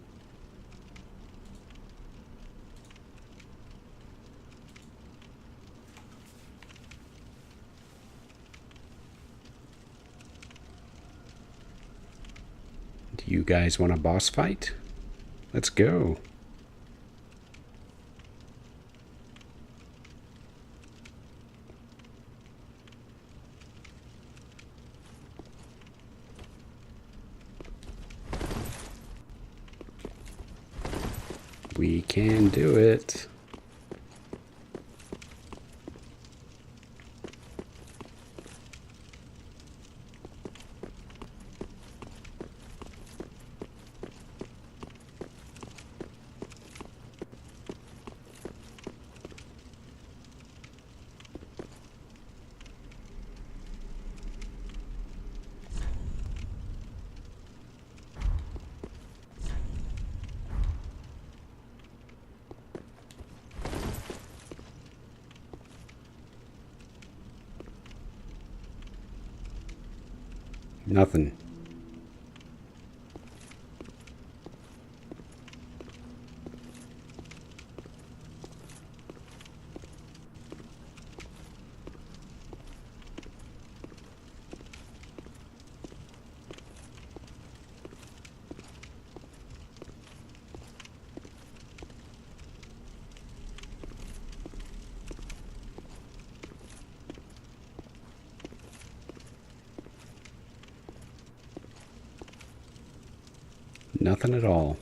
Do you guys want a boss fight? Let's go. We can do it. Nothing. Nothing at all.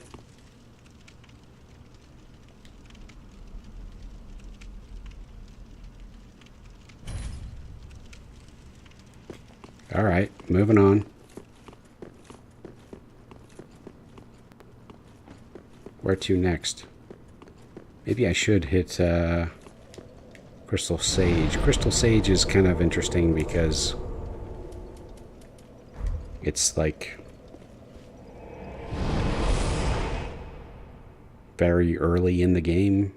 All right, moving on. Where to next? Maybe I should hit Crystal Sage. Crystal Sage is kind of interesting because it's like very early in the game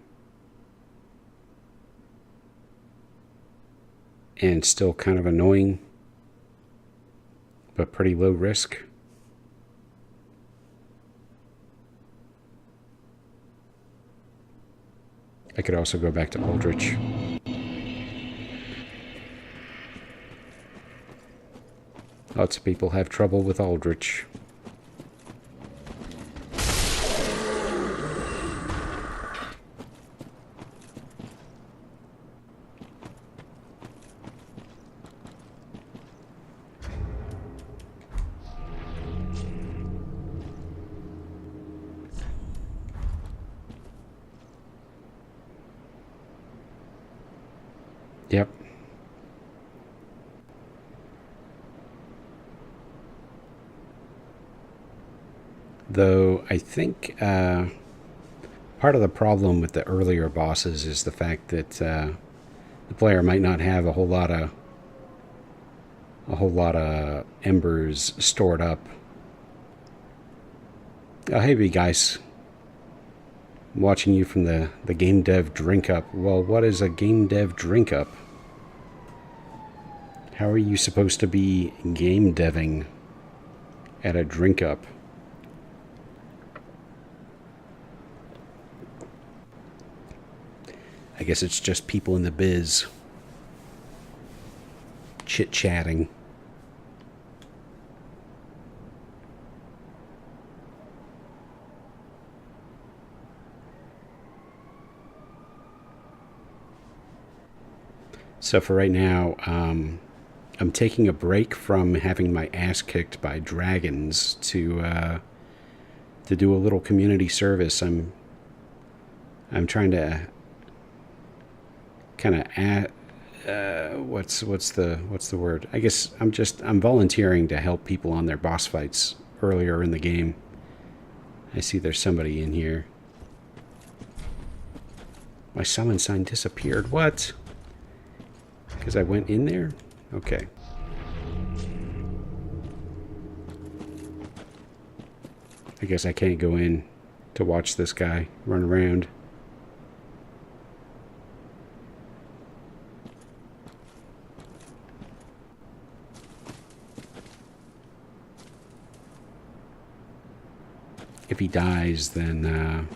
and still kind of annoying, but pretty low risk. I could also go back to Aldrich. Lots of people have trouble with Aldrich. Yep. Though I think part of the problem with the earlier bosses is the fact that the player might not have a whole lot of embers stored up. Oh, hey, guys. I'm watching you from the game dev drink up. Well, what is a game dev drink up? How are you supposed to be game deving at a drink up? I guess it's just people in the biz chit-chatting. So for right now, I'm taking a break from having my ass kicked by dragons to do a little community service. I'm trying to kind of what's the word? I guess I'm volunteering to help people on their boss fights earlier in the game. I see there's somebody in here. My summon sign disappeared. What? Because I went in there? Okay. I guess I can't go in to watch this guy run around. If he dies, then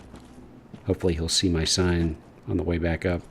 hopefully he'll see my sign on the way back up.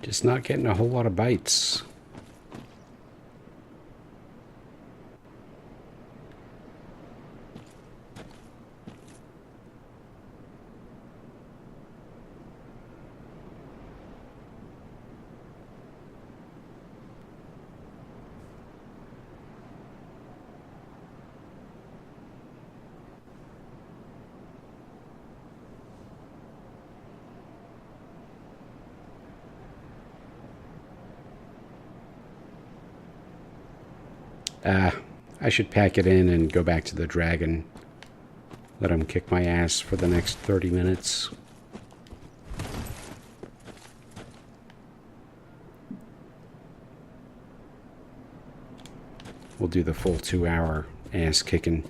Just not getting a whole lot of bites. I should pack it in and go back to the dragon. Let him kick my ass for the next 30 minutes. We'll do the full 2-hour ass kicking.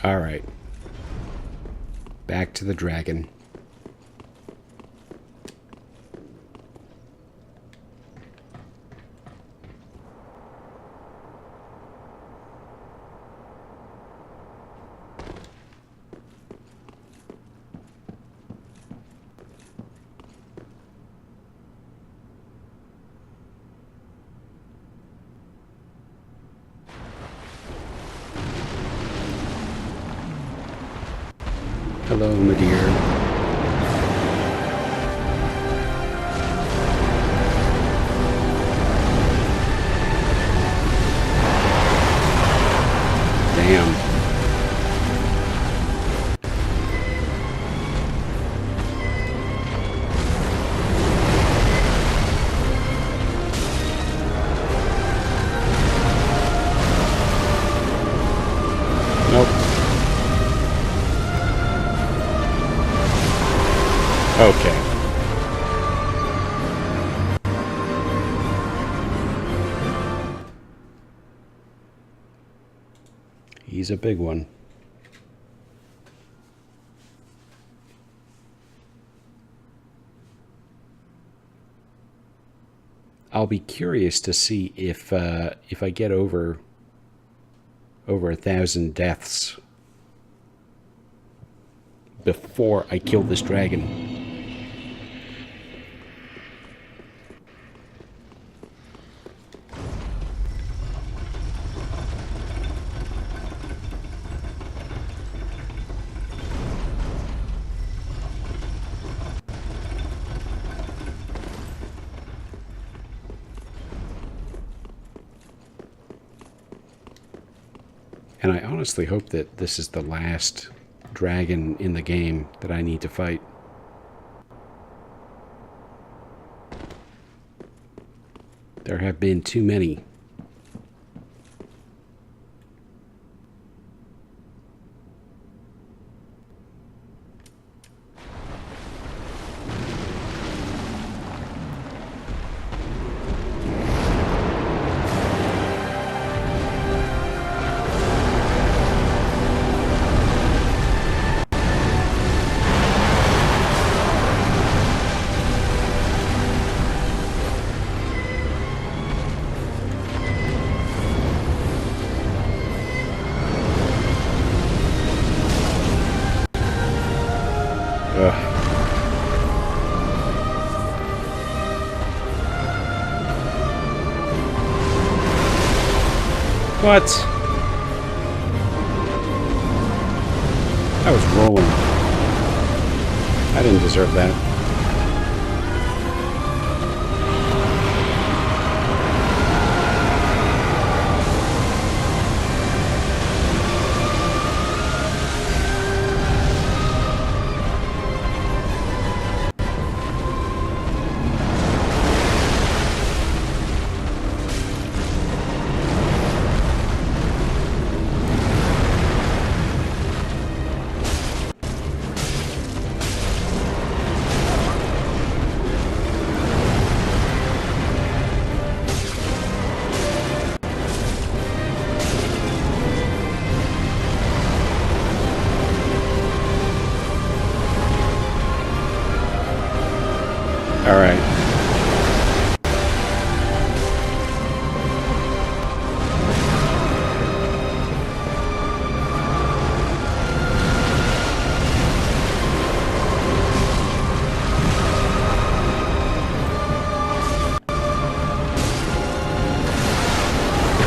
All right. Back to the dragon. Hello, my dear. Damn. Nope. Okay. He's a big one. I'll be curious to see if I get over 1,000 deaths before I kill this dragon. And I honestly hope that this is the last dragon in the game that I need to fight. There have been too many. Ugh. What? I was rolling. I didn't deserve that. All right.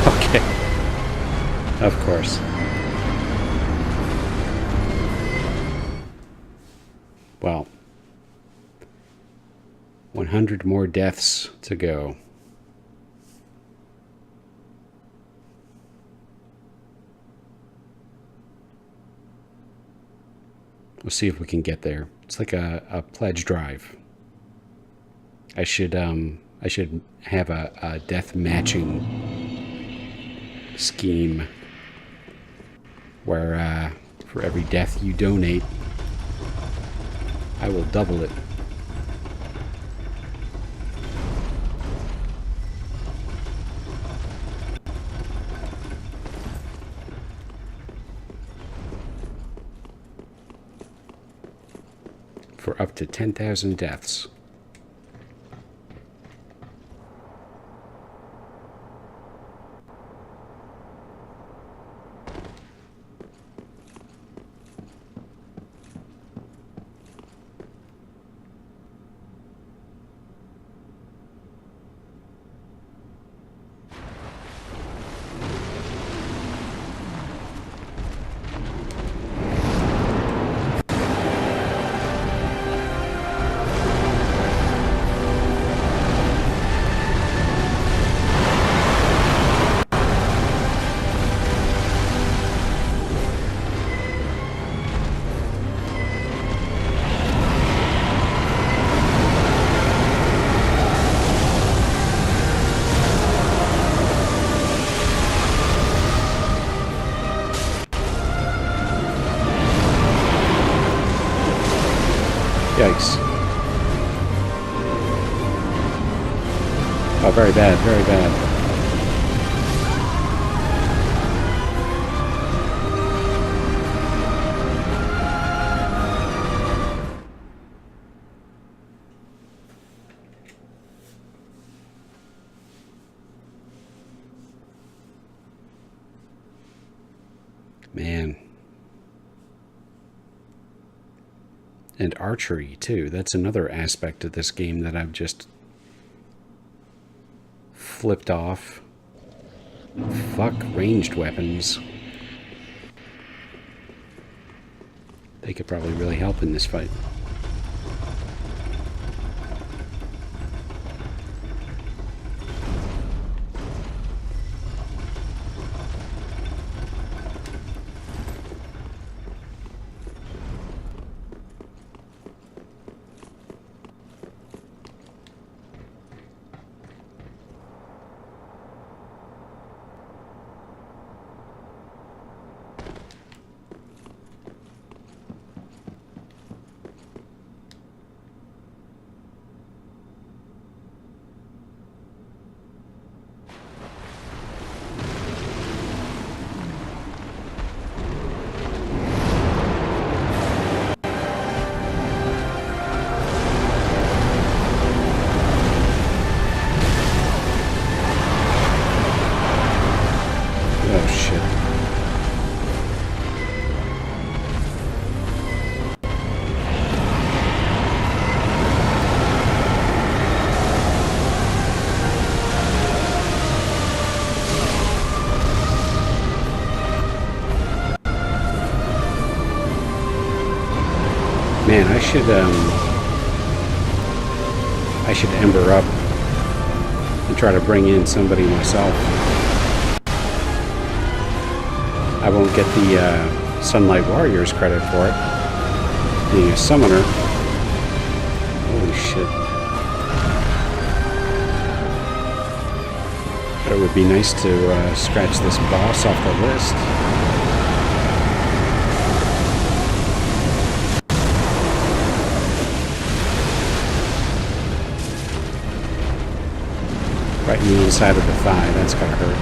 Okay. Of course. Well, 100 more deaths to go. We'll see if we can get there. It's like a pledge drive. I should have a death matching scheme where for every death you donate, I will double it. for up to 10,000 deaths. Yikes. Oh, very bad, very bad. Man. And archery, too. That's another aspect of this game that I've just flipped off. Fuck ranged weapons. They could probably really help in this fight. Oh shit. Man, I should ember up and try to bring in somebody myself. I won't get the Sunlight Warriors credit for it, being a summoner. Holy shit. But it would be nice to scratch this boss off the list. Right in the inside of the thigh, that's gotta hurt.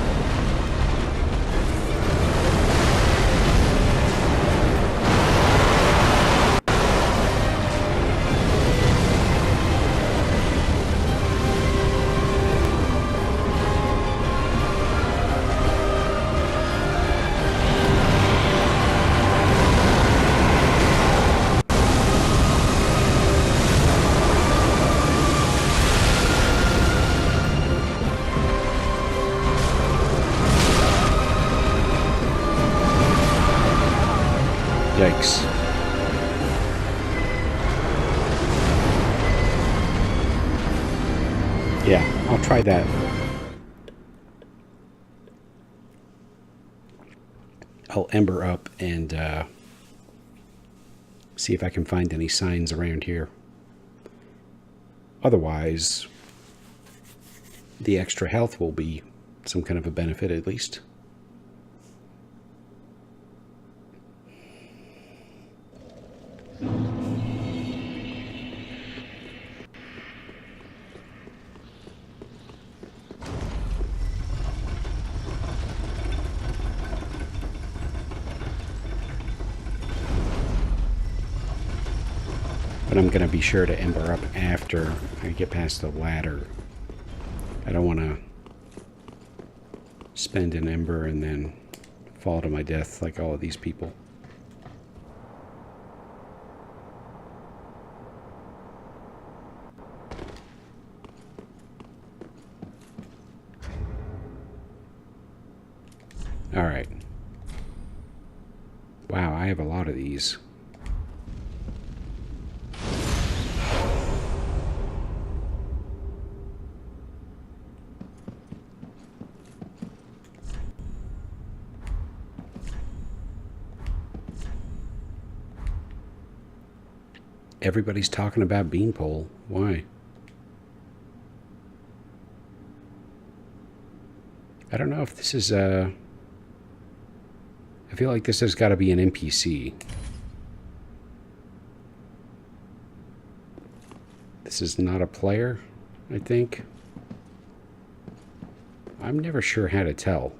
Yikes. Yeah, I'll try that. I'll ember up and see if I can find any signs around here. Otherwise, the extra health will be some kind of a benefit at least. But And I'm going to be sure to ember up after I get past the ladder. I don't want to spend an ember and then fall to my death like all of these people. All right. Wow, I have a lot of these. Everybody's talking about beanpole. Why? I don't know if this is I feel like this has got to be an NPC. This is not a player, I think. I'm never sure how to tell.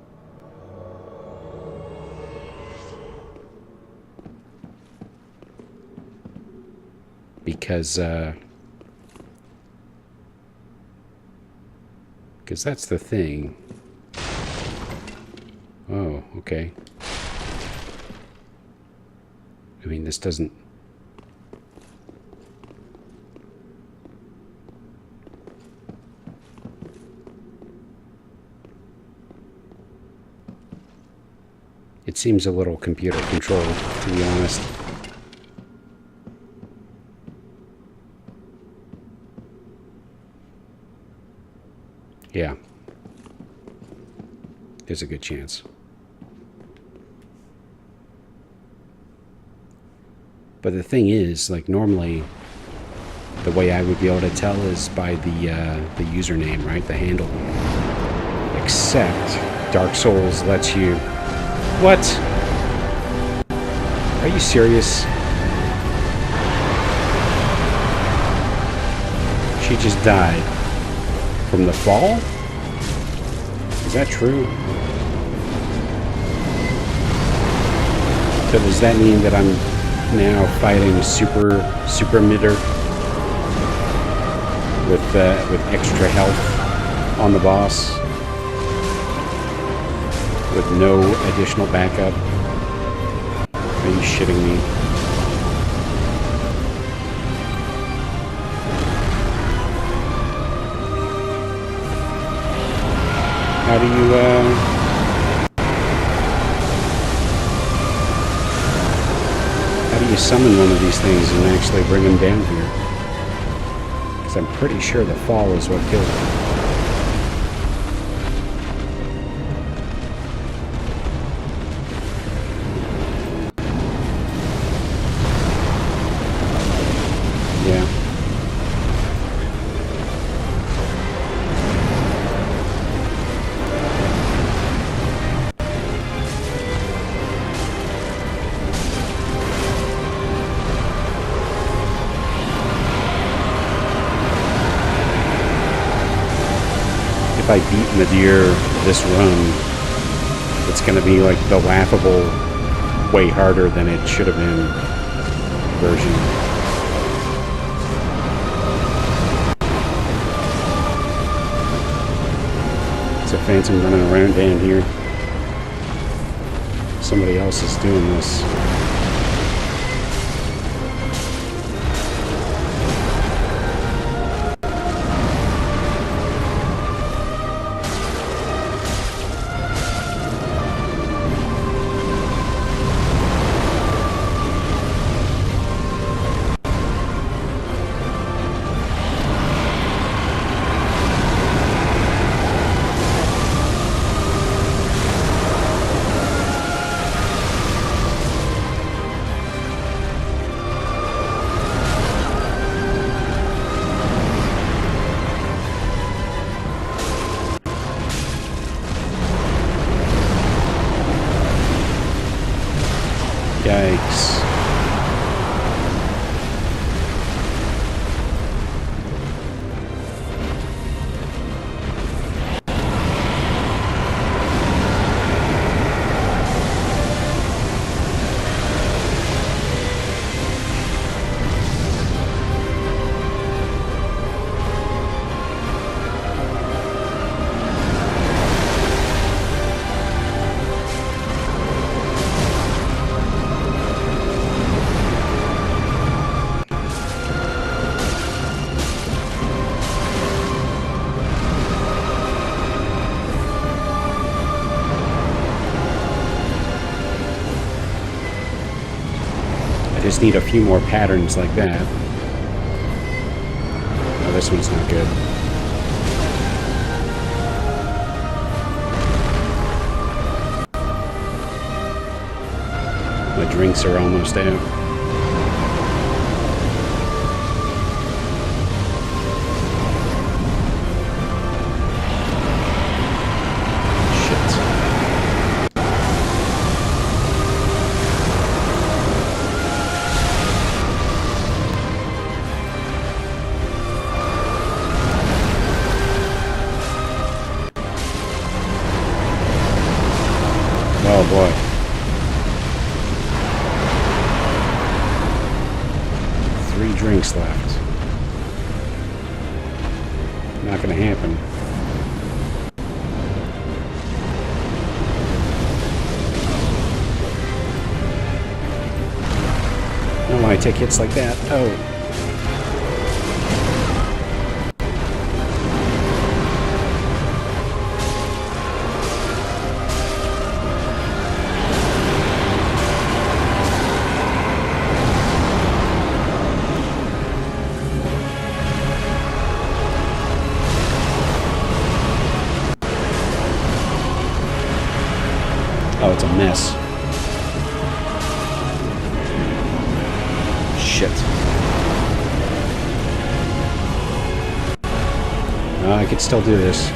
Because that's the thing. Oh, okay. I mean, this doesn't... It seems a little computer controlled, to be honest. Yeah. There's a good chance. But the thing is, like, normally the way I would be able to tell is by the username, right? The handle. Except Dark Souls lets you... What? Are you serious? She just died. From the fall? Is that true? So does that mean that I'm now fighting super mitter with extra health on the boss with no additional backup? Are you shitting me? How do you summon one of these things and actually bring him down here? Because I'm pretty sure the fall is what killed him. Yeah. If I beat Nadir this run, it's going to be like the laughable, way harder than it should have been version. It's a phantom running around down here. Somebody else is doing this. just need a few more patterns like that. Oh, this one's not good. My drinks are almost out. Oh boy. Three drinks left. Not gonna happen. I don't want to take hits like that. Oh. Oh, it's a mess. Shit. I could still do this.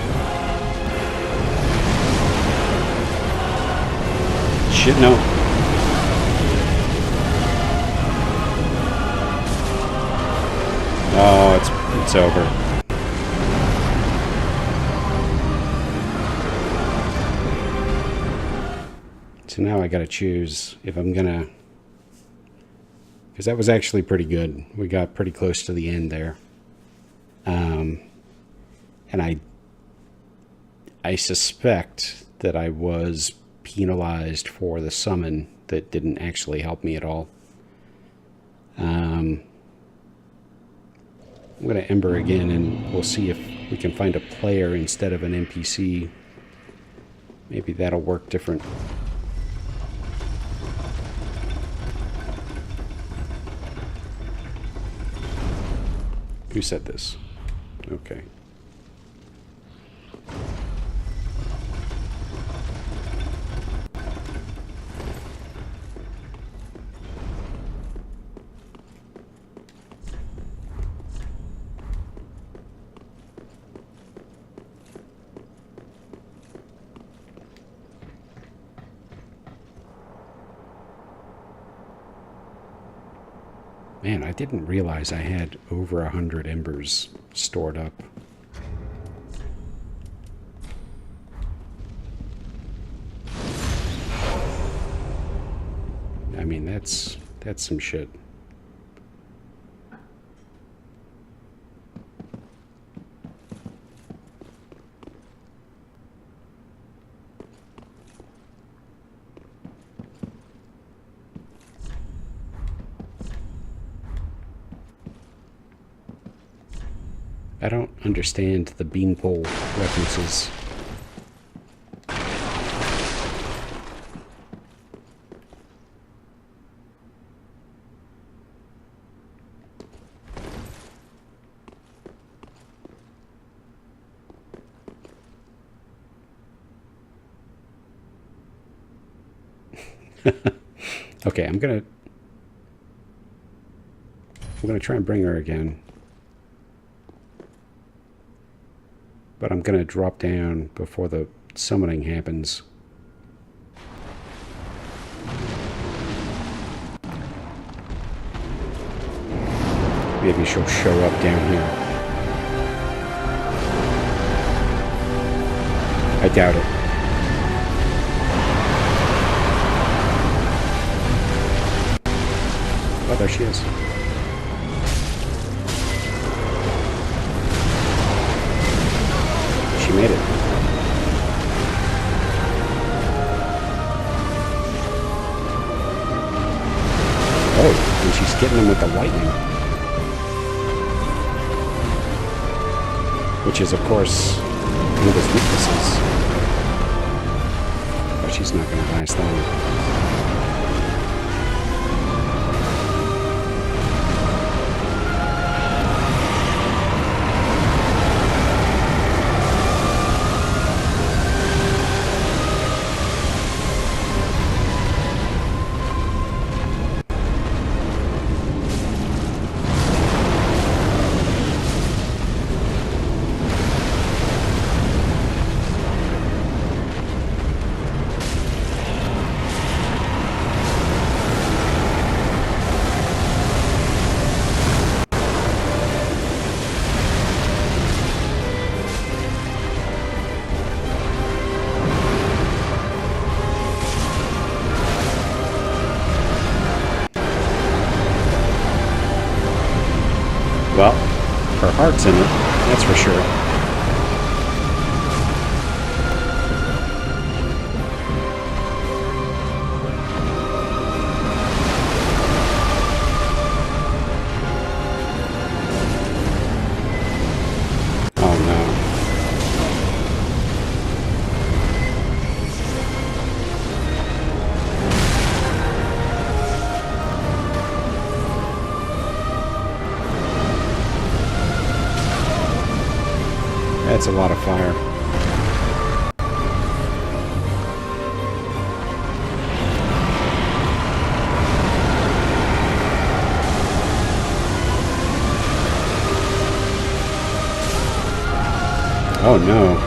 Shit, no. Oh, it's over. So now I gotta choose if I'm gonna, because that was actually pretty good. We got pretty close to the end there. And I suspect that I was penalized for the summon that didn't actually help me at all. I'm gonna Ember again, and we'll see if we can find a player instead of an NPC. Maybe that'll work different. Who said this? Okay. Man, I didn't realize I had over 100 embers stored up. I mean, that's some shit. I don't understand the beanpole references. Okay, I'm gonna try and bring her again. But I'm going to drop down before the summoning happens. Maybe she'll show up down here. I doubt it. Oh, there she is. She made it. Oh, and she's getting them with the lightning. Which is, of course, one of his weaknesses. But she's not going to last long. are hearts in it, that's for sure. Oh no. That's a lot of fire. Oh no.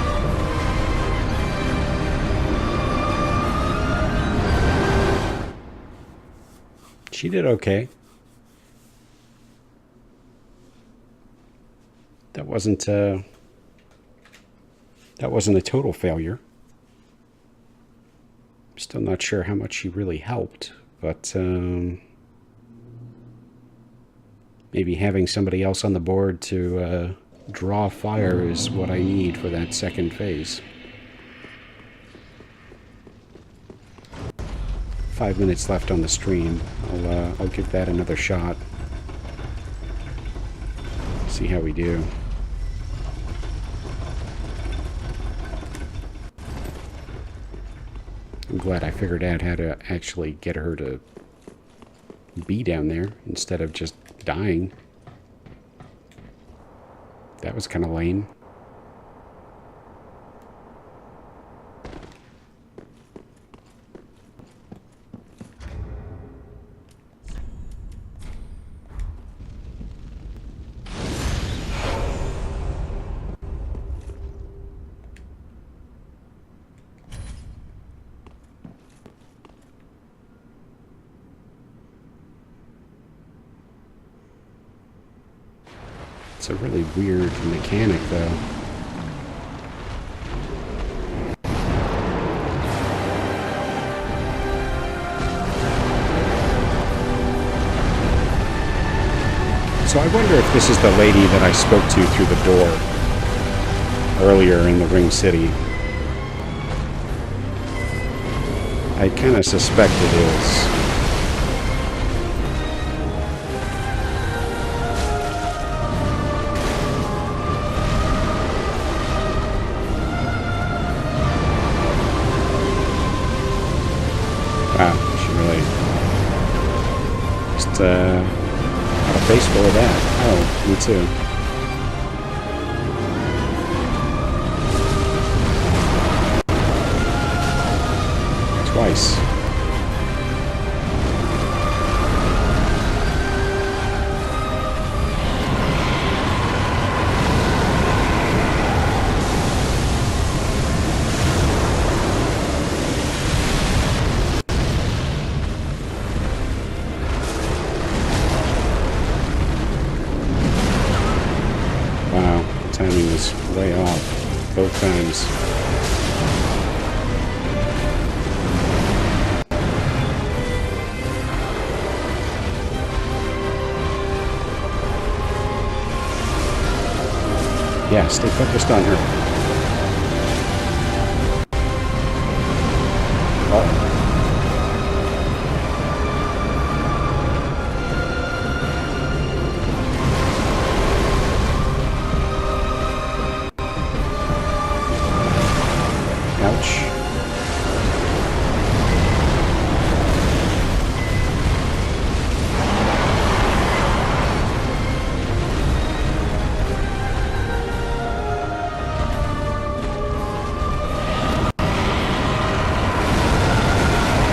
She did okay. That wasn't a total failure. Still not sure how much she really helped, but maybe having somebody else on the board to draw fire is what I need for that second phase. 5 minutes left on the stream. I'll give that another shot. See how we do. I'm glad I figured out how to actually get her to be down there instead of just dying. That was kind of lame. It's a really weird mechanic, though. So I wonder if this is the lady that I spoke to through the door earlier in the Ring City. I kind of suspect it is. Wow, she really just got a face full of that. Oh, me too. Twice. Timing was way off both times. Yeah, stay focused on her. Oh. Ouch.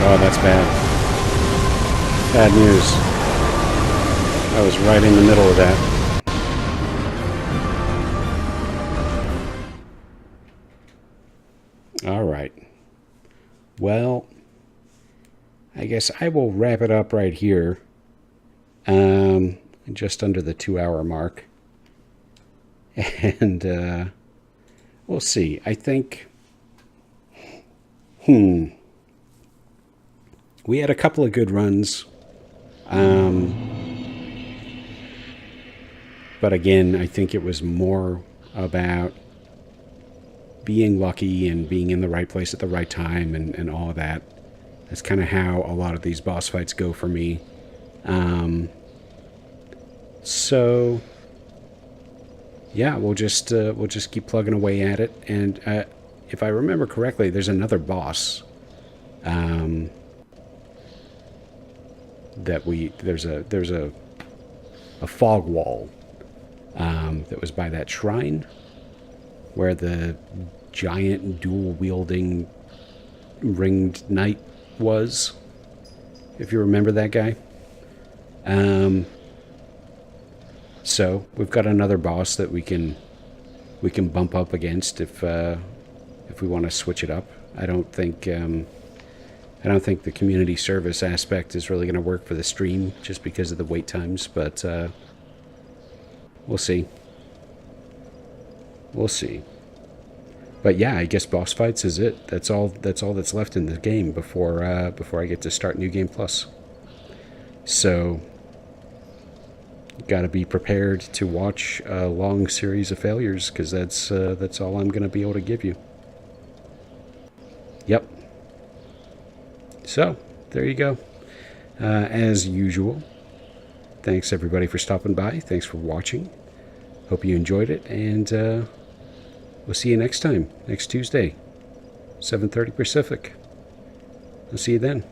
Oh, that's bad. Bad news. I was right in the middle of that. All right. Well, I guess I will wrap it up right here. Just under the 2-hour mark. And we'll see. I think... We had a couple of good runs. But again, I think it was more about being lucky and being in the right place at the right time and all of that. That's kind of how a lot of these boss fights go for me. So yeah, we'll just keep plugging away at it. And if I remember correctly, there's another boss that there's a fog wall that was by that shrine where the giant dual-wielding ringed knight was, if you remember that guy. So we've got another boss that we can bump up against if we want to switch it up. I don't think the community service aspect is really going to work for the stream just because of the wait times, but we'll see. We'll see. But yeah, I guess boss fights is it. That's all that's left in the game before I get to start New Game Plus. So got to be prepared to watch a long series of failures, because that's all I'm going to be able to give you. Yep. So there you go. As usual, thanks everybody for stopping by. Thanks for watching. Hope you enjoyed it, and we'll see you next time, next Tuesday, 7:30 Pacific. I'll see you then.